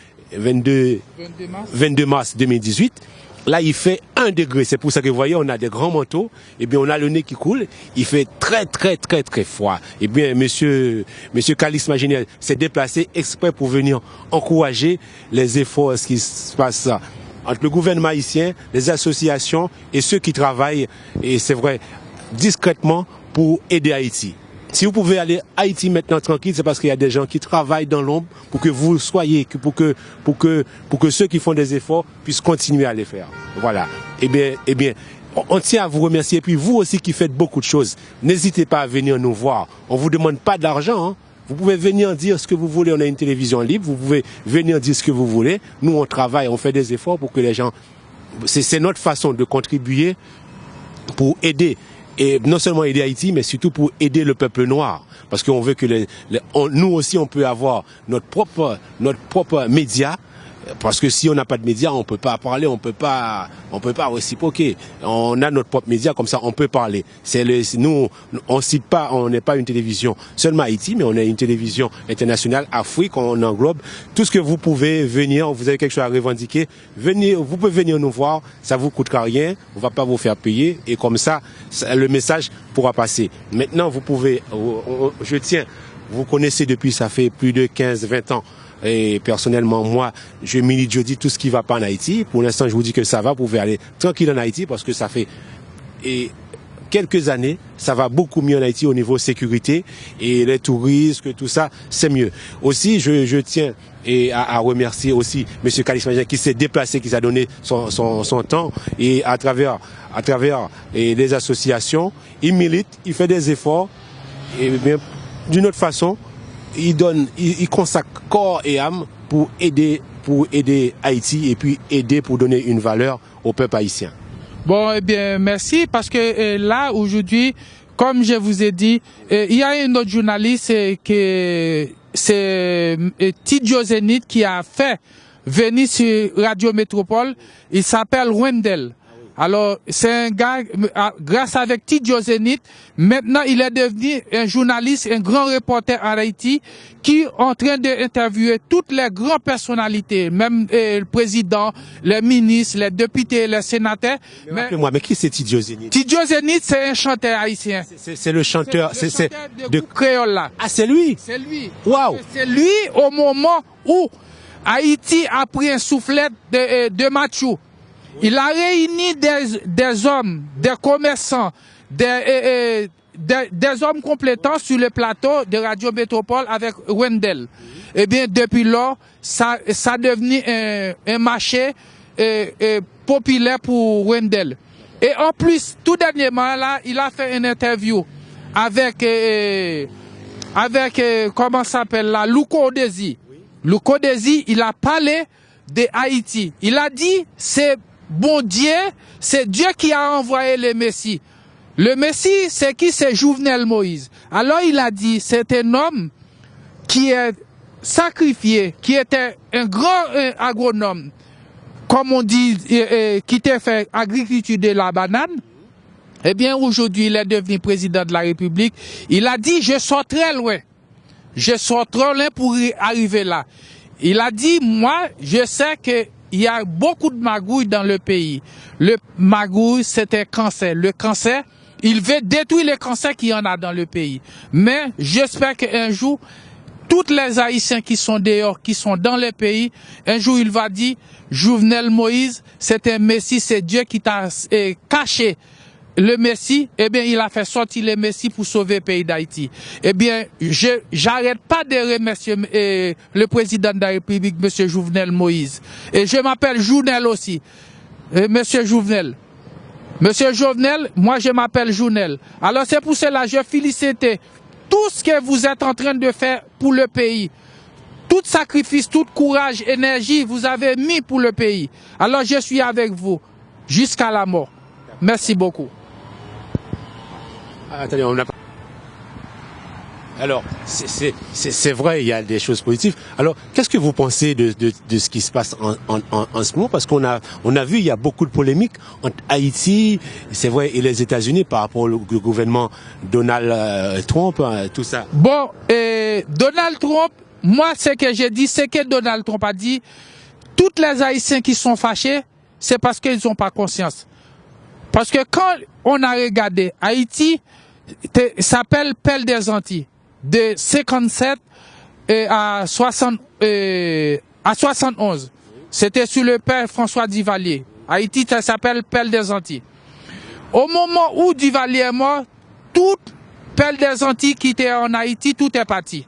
mars 2018. Là, il fait 1 degré. C'est pour ça que vous voyez, on a des grands manteaux. Et bien, on a le nez qui coule. Il fait très froid. Et bien, monsieur Calix Maginel s'est déplacé exprès pour venir encourager les efforts qui se passent entre le gouvernement haïtien, les associations et ceux qui travaillent, et c'est vrai, discrètement pour aider Haïti. Si vous pouvez aller à Haïti maintenant tranquille, c'est parce qu'il y a des gens qui travaillent dans l'ombre pour que vous soyez, pour que ceux qui font des efforts puissent continuer à les faire. Voilà. Eh bien, on tient à vous remercier. Et puis vous aussi qui faites beaucoup de choses, n'hésitez pas à venir nous voir. On vous demande pas d'argent, hein. Vous pouvez venir dire ce que vous voulez. On a une télévision libre. Vous pouvez venir dire ce que vous voulez. Nous, on travaille, on fait des efforts pour que les gens c'est notre façon de contribuer pour aider, et non seulement aider Haïti, mais surtout pour aider le peuple noir. Parce qu'on veut que nous aussi, on peut avoir notre propre média. Parce que si on n'a pas de médias, on peut pas parler, on peut pas réciproquer. On a notre propre média, comme ça on peut parler. Nous, on cite pas, on n'est pas une télévision seulement Haïti, mais on est une télévision internationale, Afrique, on englobe tout ce que vous pouvez venir. Vous avez quelque chose à revendiquer, venez, vous pouvez venir nous voir, ça vous coûtera rien, on va pas vous faire payer, et comme ça, le message pourra passer. Maintenant, vous pouvez, je tiens, vous connaissez depuis, ça fait plus de 15-20 ans. Et personnellement, moi, je milite, je dis tout ce qui va pas en Haïti. Pour l'instant, je vous dis que ça va, vous pouvez aller tranquille en Haïti parce que ça fait quelques années, ça va beaucoup mieux en Haïti au niveau sécurité et les touristes, tout ça, c'est mieux. Aussi, je tiens à remercier aussi M. Calix qui s'est déplacé, qui s'est donné son temps et à travers les associations, il milite, il fait des efforts et bien d'une autre façon, il consacre corps et âme pour aider Haïti et puis aider pour donner une valeur au peuple haïtien. Bon, eh bien, merci parce que là, aujourd'hui, comme je vous ai dit, il y a un autre journaliste c'est Tidjo Zénith qui a fait venir sur Radio Métropole. Il s'appelle Wendell. Alors, c'est un gars, grâce avec Tidjo Zénith, maintenant il est devenu un journaliste, un grand reporter en Haïti, qui est en train d'interviewer toutes les grandes personnalités, même le président, les ministres, les députés, les sénateurs. Mais qui c'est Tidjo Zénith? Tidjo Zénith, c'est un chanteur haïtien. C'est le chanteur, c'est de créole là. Ah, c'est lui? C'est lui. Waouh! C'est lui au moment où Haïti a pris un soufflet de Mathieu. Il a réuni des hommes, des commerçants, des hommes compétents sur le plateau de Radio Métropole avec Wendell. Eh bien, depuis lors, ça a devenu un marché populaire pour Wendell. Et en plus, tout dernièrement, là, il a fait une interview avec comment ça s'appelle là, Louko Desi. Louko Desi, il a parlé de Haïti. Il a dit, c'est bon Dieu, c'est Dieu qui a envoyé le Messie. Le Messie, c'est qui? C'est Jovenel Moïse. Alors il a dit, c'est un homme qui est sacrifié, qui était un grand agronome, comme on dit, qui t'a fait agriculture de la banane. Eh bien, aujourd'hui, il est devenu président de la République. Il a dit, je sors très loin. Je sors très loin pour arriver là. Il a dit, moi, je sais que il y a beaucoup de magouilles dans le pays. Le magouille, c'est un cancer. Le cancer, il veut détruire le cancer qu'il y en a dans le pays. Mais j'espère qu'un jour, tous les Haïtiens qui sont dehors, qui sont dans le pays, un jour il va dire, Jovenel Moïse, c'est un Messie, c'est Dieu qui t'a caché le Messie, eh bien, il a fait sortir le Messie pour sauver le pays d'Haïti. Eh bien, j'arrête pas de remercier le président de la République, M. Jovenel Moïse. Et je m'appelle Jovenel aussi. M. Jovenel. Monsieur Jovenel, moi je m'appelle Jovenel. Alors c'est pour cela que je félicite tout ce que vous êtes en train de faire pour le pays. Tout sacrifice, tout courage, énergie, vous avez mis pour le pays. Alors je suis avec vous jusqu'à la mort. Merci beaucoup. Attendez, on n'a pas... Alors, c'est vrai, il y a des choses positives. Alors, qu'est-ce que vous pensez de ce qui se passe en ce moment? Parce qu'on a vu, il y a beaucoup de polémiques entre Haïti, c'est vrai, et les États-Unis par rapport au gouvernement Donald Trump, tout ça. Bon, Donald Trump, moi, ce que j'ai dit, c'est que Donald Trump a dit, toutes les Haïtiens qui sont fâchés, c'est parce qu'ils n'ont pas conscience. Parce que quand on a regardé Haïti, s'appelle Pelle des Antilles, de 57 à 71. C'était sur le père François Duvalier. Haïti, ça s'appelle Pelle des Antilles. Au moment où Duvalier est mort, toute Pelle des Antilles qui était en Haïti, tout est parti.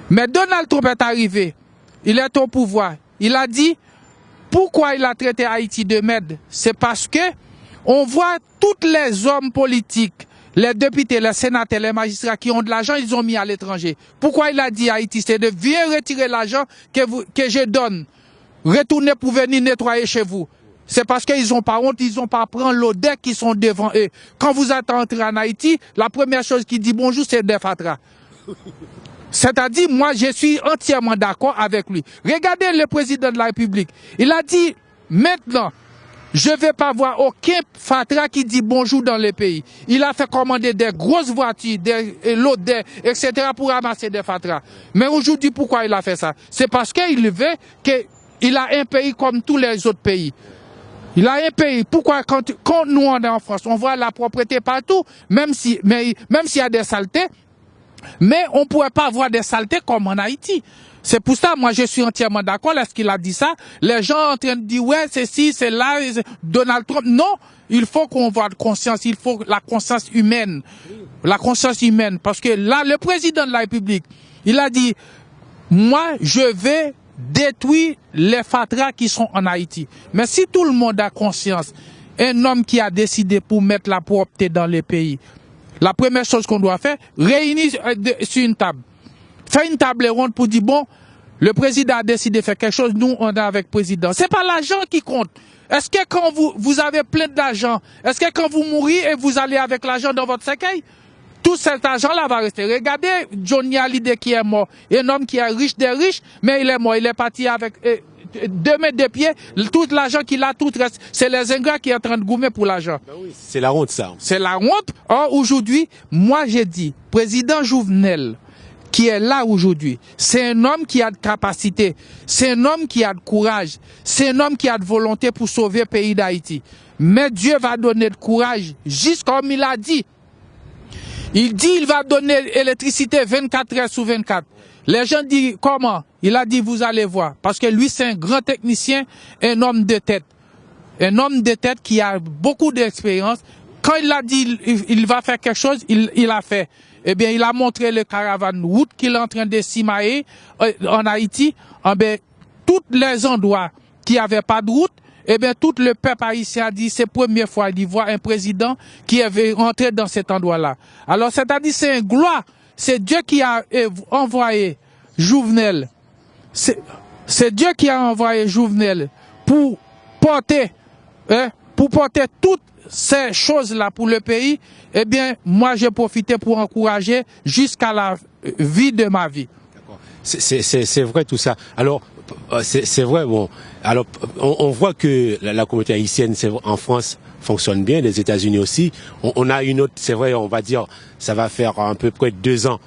Mais Donald Trump est arrivé. Il est au pouvoir. Il a dit, pourquoi il a traité Haïti de merde? C'est parce que on voit tous les hommes politiques, les députés, les sénateurs, les magistrats qui ont de l'argent, ils ont mis à l'étranger. Pourquoi il a dit à Haïti? C'est de viens retirer l'argent que je donne. Retournez pour venir nettoyer chez vous. c'est parce qu'ils n'ont pas honte, ils n'ont pas pris l'odeur qui sont devant eux. Quand vous êtes entré en Haïti, la première chose qui dit bonjour, c'est des fatras. C'est-à-dire, moi, je suis entièrement d'accord avec lui. Regardez le président de la République. Il a dit, maintenant, je ne vais pas voir aucun fatra qui dit bonjour dans le pays. Il a fait commander des grosses voitures, des lots, etc. pour ramasser des fatras. Mais aujourd'hui, pourquoi il a fait ça? C'est parce qu'il veut qu'il a un pays comme tous les autres pays. Il a un pays. Pourquoi quand nous on est en France, on voit la propriété partout, même s'il y a des saletés, mais on ne pourrait pas avoir des saletés comme en Haïti. C'est pour ça, moi, je suis entièrement d'accord. Lorsqu'il a dit ça, les gens sont en train de dire, ouais, c'est ci, c'est là, Donald Trump. Non, il faut qu'on voit de conscience, il faut la conscience humaine. La conscience humaine. Parce que là, le président de la République, il a dit, moi, je vais détruire les fatras qui sont en Haïti. Mais si tout le monde a conscience, un homme qui a décidé pour mettre la propreté dans les pays, la première chose qu'on doit faire, réunir sur une table. Faire une table ronde pour dire, bon, le président a décidé de faire quelque chose, nous, on est avec le président. C'est pas l'argent qui compte. Est-ce que quand vous avez plein d'argent, est-ce que quand vous mourrez et vous allez avec l'argent dans votre cercueil, tout cet argent-là va rester. Regardez Johnny Hallyday qui est mort. Un homme qui est riche des riches, mais il est mort. Il est parti avec 2 mètres de pied. Tout l'argent qu'il a, tout reste. C'est les ingrats qui sont en train de goumer pour l'argent. Ben oui, c'est la honte, ça. C'est la honte. Or, aujourd'hui, moi, j'ai dit, président Jouvenel, qui est là aujourd'hui, c'est un homme qui a de capacité. C'est un homme qui a de courage. C'est un homme qui a de volonté pour sauver le pays d'Haïti. Mais Dieu va donner de courage, juste comme il a dit. Il dit il va donner l'électricité 24 heures sur 24. Les gens disent comment? Il a dit vous allez voir. Parce que lui c'est un grand technicien, un homme de tête. Un homme de tête qui a beaucoup d'expérience. Quand il a dit il va faire quelque chose, il a fait. Eh bien il a montré le caravane route qu'il est en train de simailler en Haïti. Eh bien, tous les endroits qui n'avaient pas de route, eh bien, tout le peuple haïtien a dit, c'est la première fois qu'il voit un président qui est rentré dans cet endroit-là. Alors, c'est-à-dire, c'est une gloire. C'est Dieu qui a envoyé Jouvenel. C'est Dieu qui a envoyé Jouvenel pour porter toutes ces choses-là pour le pays. Eh bien, moi, j'ai profité pour encourager jusqu'à la vie de ma vie. C'est vrai tout ça. Alors, c'est vrai, bon. Alors, on voit que la communauté haïtienne en France fonctionne bien, les États-Unis aussi. On a une autre, c'est vrai, on va dire, ça va faire à peu près 2 ans.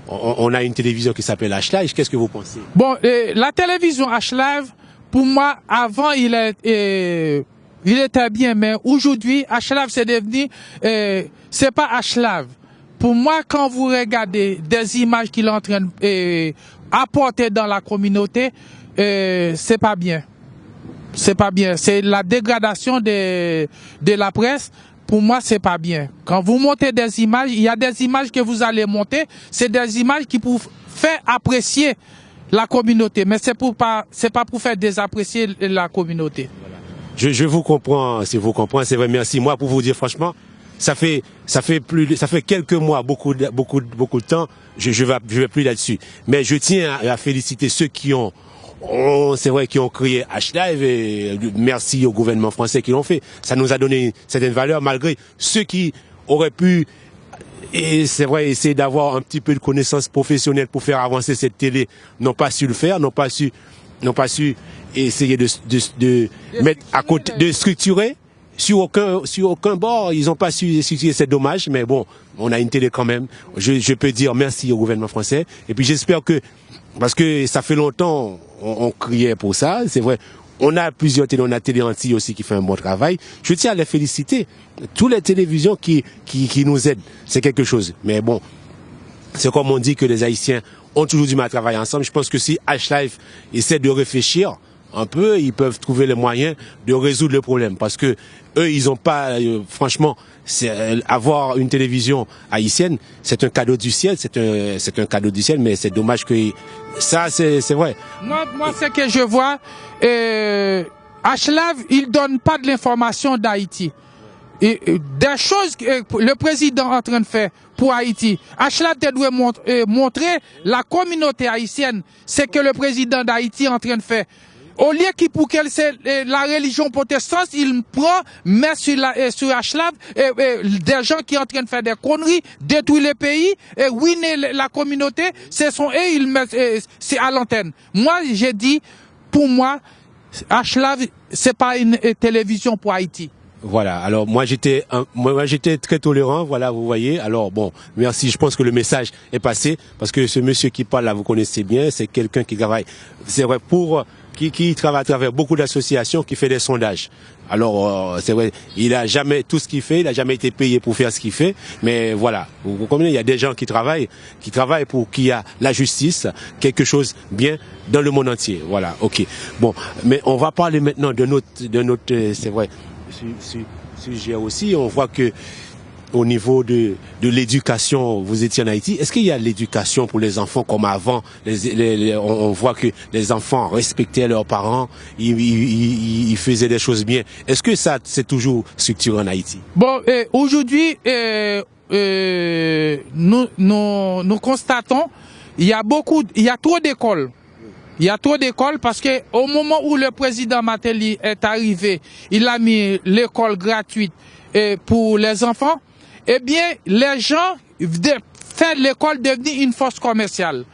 On a une télévision qui s'appelle H-Live. Qu'est-ce que vous pensez? Bon, la télévision H-Live, pour moi, avant, il était bien, mais aujourd'hui, H-Live, c'est devenu, c'est pas H-Live. Pour moi, quand vous regardez des images qu'il est en train d'apporter dans la communauté, c'est pas bien. C'est pas bien. C'est la dégradation de la presse. Pour moi, c'est pas bien. Quand vous montez des images, il y a des images que vous allez monter. C'est des images qui pour faire apprécier la communauté. Mais c'est pas pour faire désapprécier la communauté. Voilà. Je vous comprends, si vous comprenez. C'est vrai, merci. Moi, pour vous dire franchement, ça fait quelques mois, beaucoup de temps. Je vais plus là-dessus. Mais je tiens à féliciter ceux qui ont créé H-Live et merci au gouvernement français qui l'ont fait. Ça nous a donné une certaine valeur malgré ceux qui auraient pu, et c'est vrai, essayer d'avoir un petit peu de connaissances professionnelles pour faire avancer cette télé, n'ont pas su le faire, n'ont pas su essayer de mettre à côté, de structurer. Sur aucun bord, ils n'ont pas su structurer, c'est dommage, mais bon, on a une télé quand même. Je peux dire merci au gouvernement français. Et puis j'espère que, parce que ça fait longtemps, on criait pour ça, c'est vrai. On a plusieurs télés, on a Télé Antilles aussi qui fait un bon travail. Je tiens à les féliciter. Toutes les télévisions qui nous aident, c'est quelque chose. Mais bon, c'est comme on dit que les Haïtiens ont toujours du mal à travailler ensemble. Je pense que si H-Live essaie de réfléchir un peu, ils peuvent trouver les moyens de résoudre le problème. Parce que eux, ils n'ont pas, franchement, avoir une télévision haïtienne, c'est un cadeau du ciel, c'est un cadeau du ciel, mais c'est dommage que ça, c'est vrai. Moi, ce que je vois, H-Live, il donne pas de l'information d'Haïti. Des choses que le président est en train de faire pour Haïti. H-Live doit montrer la communauté haïtienne, c'est que le président d'Haïti est en train de faire. Au lieu qu'il pour qu'elle c'est la religion protestante, il prend, met sur Ashlav des gens qui sont en train de faire des conneries, détruire le pays, et ruiner la communauté, c'est c'est à l'antenne. Moi, j'ai dit, pour moi, Ashlav, c'est pas une télévision pour Haïti. Voilà, alors moi j'étais très tolérant, voilà, vous voyez. Alors bon, merci, je pense que le message est passé, parce que ce monsieur qui parle là, vous connaissez bien, c'est quelqu'un qui travaille, c'est vrai, qui travaille à travers beaucoup d'associations, qui fait des sondages. Alors c'est vrai, il a jamais tout ce qu'il fait, il a jamais été payé pour faire ce qu'il fait, mais voilà, vous comprenez, il y a des gens qui travaillent pour qu'il y a la justice, quelque chose bien dans le monde entier. Voilà, ok. Bon, mais on va parler maintenant de notre c'est vrai, sujet aussi. On voit que au niveau de l'éducation, vous étiez en Haïti. Est-ce qu'il y a l'éducation pour les enfants comme avant? On voit que les enfants respectaient leurs parents, ils faisaient des choses bien. Est-ce que ça, c'est toujours structuré en Haïti? Bon, aujourd'hui, nous constatons, il y a trop d'écoles. Il y a trop d'écoles parce que au moment où le président Mateli est arrivé, il a mis l'école gratuite pour les enfants. Eh bien, les gens font l'école devenir une force commerciale.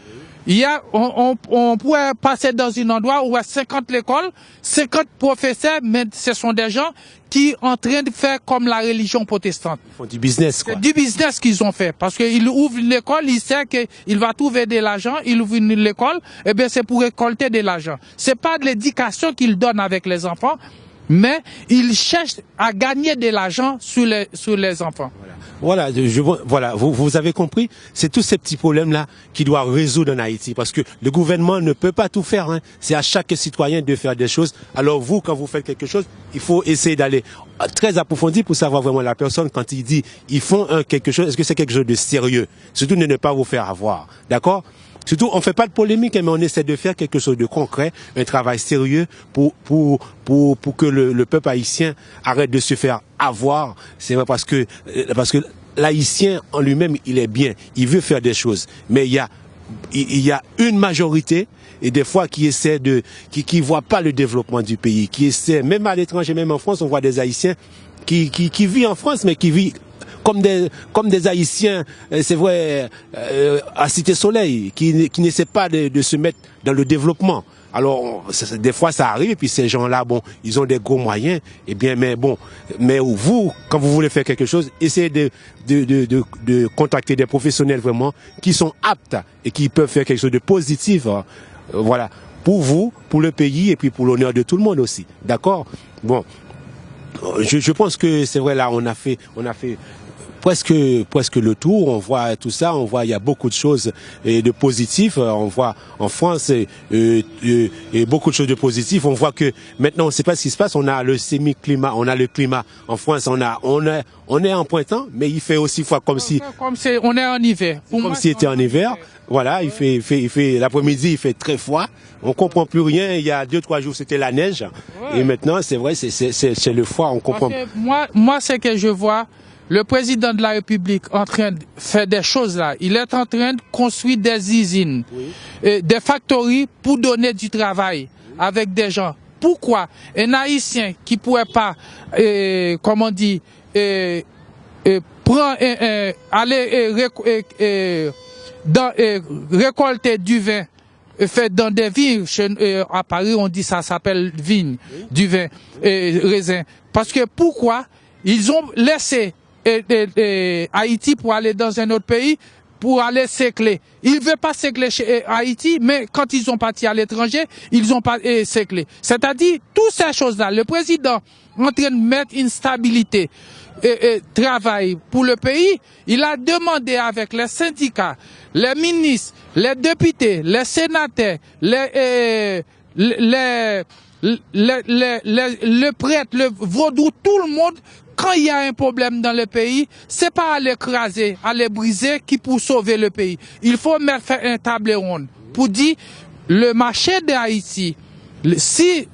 On pourrait passer dans un endroit où il y a 50 écoles, 50 professeurs, mais ce sont des gens qui sont en train de faire comme la religion protestante. Ils font du business, quoi. C'est du business qu'ils ont fait. Parce qu'ils ouvrent l'école, ils savent qu'il va trouver de l'argent, ils ouvrent l'école, eh bien c'est pour récolter de l'argent. C'est pas de l'éducation qu'ils donnent avec les enfants, mais ils cherchent à gagner de l'argent sur les enfants. Voilà, vous avez compris, c'est tous ces petits problèmes-là qui doivent résoudre en Haïti, parce que le gouvernement ne peut pas tout faire, hein. C'est à chaque citoyen de faire des choses. Alors vous, quand vous faites quelque chose, il faut essayer d'aller très approfondi pour savoir vraiment la personne, quand il dit, ils font quelque chose, est-ce que c'est quelque chose de sérieux? Surtout de ne pas vous faire avoir, d'accord? Surtout, on ne fait pas de polémique, mais on essaie de faire quelque chose de concret, un travail sérieux pour que le peuple haïtien arrête de se faire avoir. C'est vrai parce que l'haïtien en lui-même, il est bien, il veut faire des choses, mais il y a une majorité et des fois qui voit pas le développement du pays, qui essaie, même à l'étranger, même en France, on voit des Haïtiens qui vivent en France, mais qui vivent comme des Haïtiens, c'est vrai, à Cité Soleil, qui n'essaient pas de se mettre dans le développement. Alors, des fois, ça arrive, et puis ces gens-là, bon, ils ont des gros moyens, et bien, mais vous, quand vous voulez faire quelque chose, essayez de contacter des professionnels vraiment qui sont aptes et qui peuvent faire quelque chose de positif, voilà, pour vous, pour le pays, et puis pour l'honneur de tout le monde aussi. D'accord? Bon. Je pense que c'est vrai, là, on a fait presque le tour. On voit tout ça, on voit il y a beaucoup de choses de positifs. On voit en France beaucoup de choses de positifs. On voit que maintenant on ne sait pas ce qui se passe. On a le semi-climat, on a le climat en France. On est en printemps, mais il fait aussi froid comme si on est en hiver. Comme s'il était en hiver. Voilà, il fait l'après-midi, il fait très froid. On comprend plus rien. Il y a 2-3 jours, c'était la neige. Ouais. Et maintenant, c'est vrai, c'est le froid. On comprend. Moi, c'est que je vois le président de la République en train de faire des choses là. Il est en train de construire des usines, des factories pour donner du travail avec des gens. Pourquoi un Haïtien qui pourrait pas, comment dire, récolter du vin fait dans des vignes, à Paris on dit ça s'appelle vigne, du vin, raisin. Parce que pourquoi ils ont laissé Haïti pour aller dans un autre pays, pour aller sécler. Ils ne veulent pas sécler chez Haïti, mais quand ils ont parti à l'étranger, ils ont pas séclé. C'est-à-dire, toutes ces choses-là, le président en train de mettre une stabilité travail pour le pays, il a demandé avec les syndicats, les ministres, les députés, les sénateurs, le prêtre, le vaudou, tout le monde. Quand il y a un problème dans le pays, c'est pas à l'écraser, à les briser qui pour sauver le pays. Il faut faire un table ronde pour dire le marché d'Haïti, si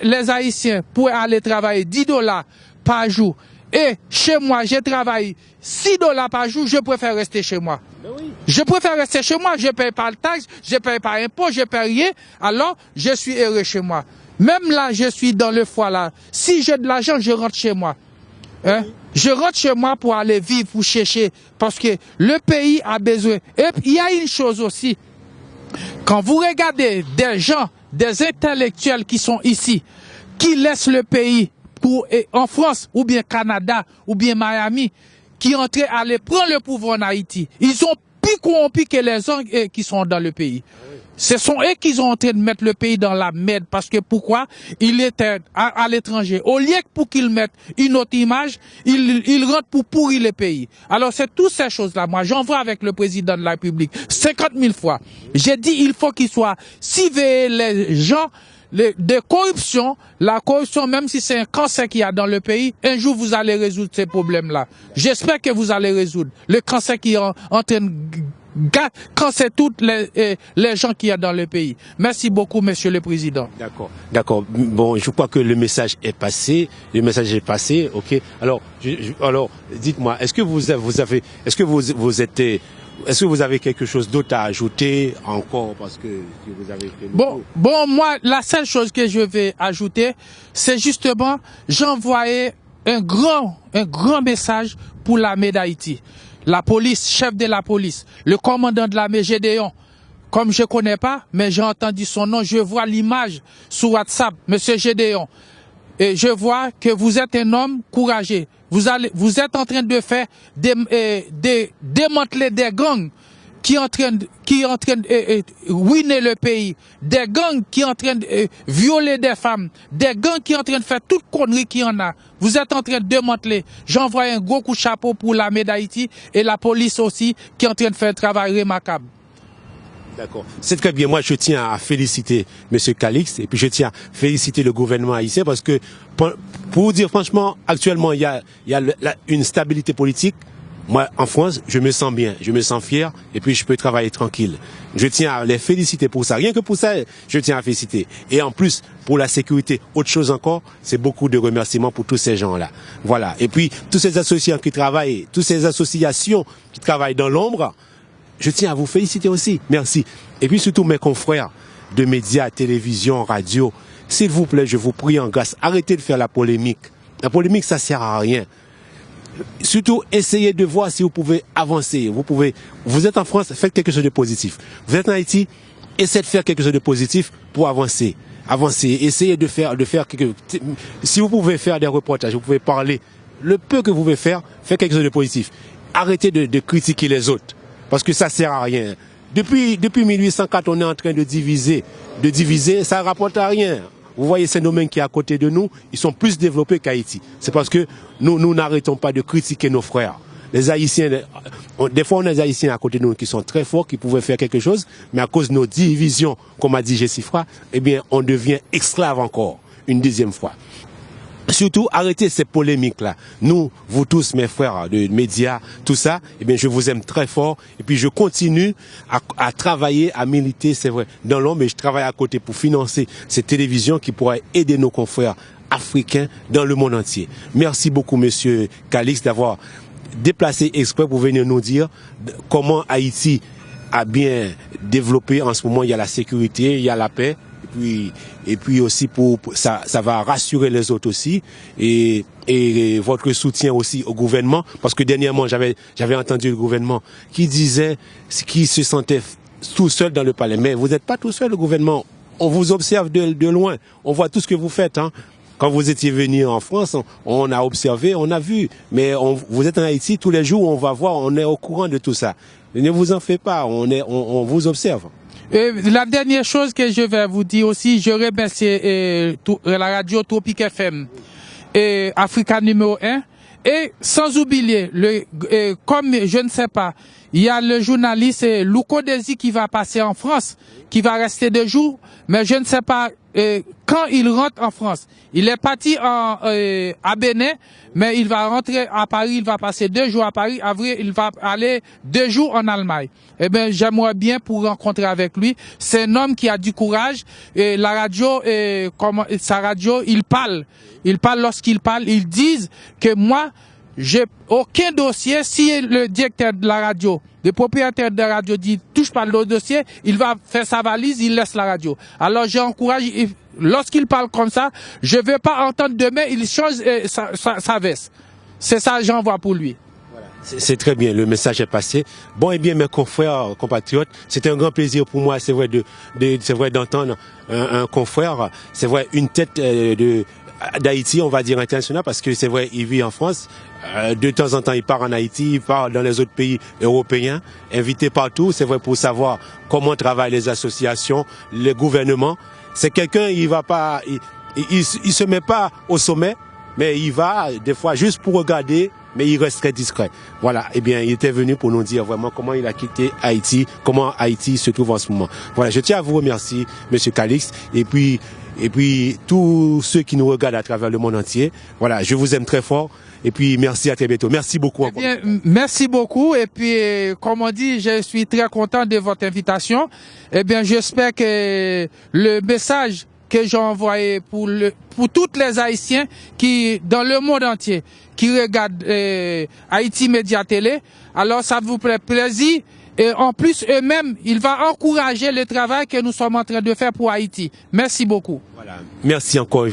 les Haïtiens pourraient aller travailler 10 $ par jour et chez moi je travaille 6 $ par jour, je préfère rester chez moi. Je préfère rester chez moi, je ne paye pas le taxe, je ne paye pas l'impôt, je ne paye rien, alors je suis heureux chez moi. Même là, je suis dans le foie là. Si j'ai de l'argent, je rentre chez moi. Hein? Je rentre chez moi pour aller vivre, pour chercher. Parce que le pays a besoin. Et il y a une chose aussi. Quand vous regardez des gens, des intellectuels qui sont ici, qui laissent le pays en France, ou bien Canada, ou bien Miami, qui entraient à aller prendre le pouvoir en Haïti, ils sont plus corrompus que les gens qui sont dans le pays. Ce sont eux qui sont en train de mettre le pays dans la merde. Parce que pourquoi? Il était à l'étranger. Au lieu que pour qu'ils mettent une autre image, ils rentrent pour pourrir le pays. Alors c'est toutes ces choses-là. Moi, j'en vois avec le président de la République 50 000 fois. J'ai dit il faut qu'il soit surveiller les gens de corruption. La corruption, même si c'est un cancer qu'il y a dans le pays, un jour vous allez résoudre ces problèmes-là. J'espère que vous allez résoudre le cancer qui est en train de quand c'est toutes les gens qu'il y a dans le pays. Merci beaucoup, Monsieur le Président. D'accord, d'accord. Bon, je crois que le message est passé. Le message est passé, ok. Alors, alors, dites-moi, est-ce que vous avez, est-ce que vous avez quelque chose d'autre à ajouter encore parce que vous avez fait bon, moi, la seule chose que je vais ajouter, c'est justement, j'envoyais un grand message pour l'armée d'Haïti. La police, chef de la police, le commandant de l'armée Gédéon, comme je connais pas, mais j'ai entendu son nom, je vois l'image sur WhatsApp, Monsieur Gédéon, et je vois que vous êtes un homme courageux. Vous êtes en train de faire démanteler des gangs qui est en train de ruiner le pays, des gangs qui est en train de violer des femmes, des gangs qui est en train de faire toute connerie qu'il y en a. Vous êtes en train de démanteler. J'envoie un gros coup de chapeau pour l'armée d'Haïti et la police aussi qui est en train de faire un travail remarquable. D'accord. C'est très bien. Moi, je tiens à féliciter M. Calixte et puis je tiens à féliciter le gouvernement haïtien parce que, pour vous dire franchement, actuellement, il y a une stabilité politique. Moi, en France, je me sens bien, je me sens fier, et puis je peux travailler tranquille. Je tiens à les féliciter pour ça. Rien que pour ça, je tiens à féliciter. Et en plus, pour la sécurité, autre chose encore, c'est beaucoup de remerciements pour tous ces gens-là. Voilà. Et puis, tous ces associations qui travaillent, toutes ces associations qui travaillent dans l'ombre, je tiens à vous féliciter aussi. Merci. Et puis surtout mes confrères de médias, télévision, radio, s'il vous plaît, je vous prie en grâce, arrêtez de faire la polémique. La polémique, ça sert à rien. Surtout, essayez de voir si vous pouvez avancer. Vous êtes en France, faites quelque chose de positif. Vous êtes en Haïti, essayez de faire quelque chose de positif pour avancer. Avancez, essayez de faire quelque... Si vous pouvez faire des reportages, vous pouvez parler, le peu que vous pouvez faire, faites quelque chose de positif. Arrêtez de critiquer les autres, parce que ça sert à rien. Depuis 1804, on est en train de diviser, ça rapporte à rien. Vous voyez ces domaines qui sont à côté de nous, ils sont plus développés qu'Haïti. C'est parce que nous n'arrêtons pas de critiquer nos frères. Les Haïtiens, des fois on a des Haïtiens à côté de nous qui sont très forts, qui pouvaient faire quelque chose, mais à cause de nos divisions, comme a dit Jessifra, eh bien on devient esclave encore, une deuxième fois. Surtout, arrêtez ces polémiques-là. Nous, vous tous, mes frères de médias, tout ça, eh bien, je vous aime très fort. Et puis, je continue à travailler, à militer, c'est vrai, dans l'ombre, mais je travaille à côté pour financer ces télévisions qui pourraient aider nos confrères africains dans le monde entier. Merci beaucoup, Monsieur Calixte, d'avoir déplacé exprès pour venir nous dire comment Haïti a bien développé. En ce moment, il y a la sécurité, il y a la paix. Et puis aussi ça va rassurer les autres aussi et votre soutien aussi au gouvernement, parce que dernièrement j'avais entendu le gouvernement qui disait qu'il se sentait tout seul dans le palais. Mais vous n'êtes pas tout seul, le gouvernement. On vous observe de loin. On voit tout ce que vous faites. Hein. Quand vous étiez venu en France, on a observé, on a vu. Mais vous êtes en Haïti, tous les jours on va voir, on est au courant de tout ça. Ne vous en faites pas, on vous observe. La dernière chose que je vais vous dire aussi, je remercie la radio Tropique FM et Africa numéro 1. Et sans oublier, comme je ne sais pas, il y a le journaliste Louko Desi qui va passer en France, qui va rester 2 jours, mais je ne sais pas quand il rentre en France. Il est parti à Bénin, mais il va rentrer à Paris, il va passer 2 jours à Paris, après il va aller 2 jours en Allemagne. Eh bien, j'aimerais bien pour rencontrer avec lui. C'est un homme qui a du courage, et la radio, sa radio, il parle. Il parle lorsqu'il parle, ils disent que moi, j'ai aucun dossier. Si le directeur de la radio, le propriétaire de la radio dit touche pas le dossier, il va faire sa valise, il laisse la radio. Alors j'encourage, lorsqu'il parle comme ça, je veux pas entendre demain, il change sa veste. C'est ça, j'envoie pour lui. C'est très bien, le message est passé. Bon, eh bien, mes confrères, compatriotes, c'est un grand plaisir pour moi, c'est vrai, d'entendre un confrère, c'est vrai, une tête d'Haïti, on va dire international, parce que c'est vrai, il vit en France. De temps en temps, il part en Haïti, il part dans les autres pays européens, invité partout, c'est vrai, pour savoir comment travaillent les associations, les gouvernements. C'est quelqu'un, il va pas, il se met pas au sommet, mais il va, des fois, juste pour regarder, mais il reste très discret. Voilà, eh bien, il était venu pour nous dire vraiment comment il a quitté Haïti, comment Haïti se trouve en ce moment. Voilà, je tiens à vous remercier, Monsieur Calix, et puis tous ceux qui nous regardent à travers le monde entier. Voilà, je vous aime très fort. Et puis, merci, à très bientôt. Merci beaucoup. Eh bien, merci beaucoup. Et puis, comme on dit, je suis très content de votre invitation. Eh bien, j'espère que le message que j'ai envoyé pour tous les Haïtiens qui, dans le monde entier, qui regardent Haïti Média Télé, alors ça vous fait plaisir. Et en plus, eux-mêmes, il va encourager le travail que nous sommes en train de faire pour Haïti. Merci beaucoup. Voilà. Merci encore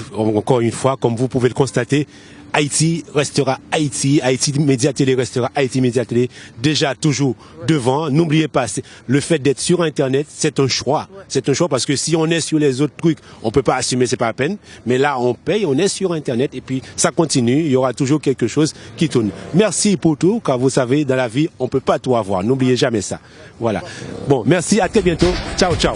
une fois, comme vous pouvez le constater. Haïti restera Haïti, Haïti Média Télé restera Haïti Média Télé, déjà toujours devant. N'oubliez pas, le fait d'être sur Internet, c'est un choix. C'est un choix parce que si on est sur les autres trucs, on peut pas assumer, c'est pas la peine. Mais là, on paye, on est sur Internet et puis ça continue. Il y aura toujours quelque chose qui tourne. Merci pour tout, car vous savez, dans la vie, on peut pas tout avoir. N'oubliez jamais ça. Voilà. Bon, merci, à très bientôt. Ciao, ciao.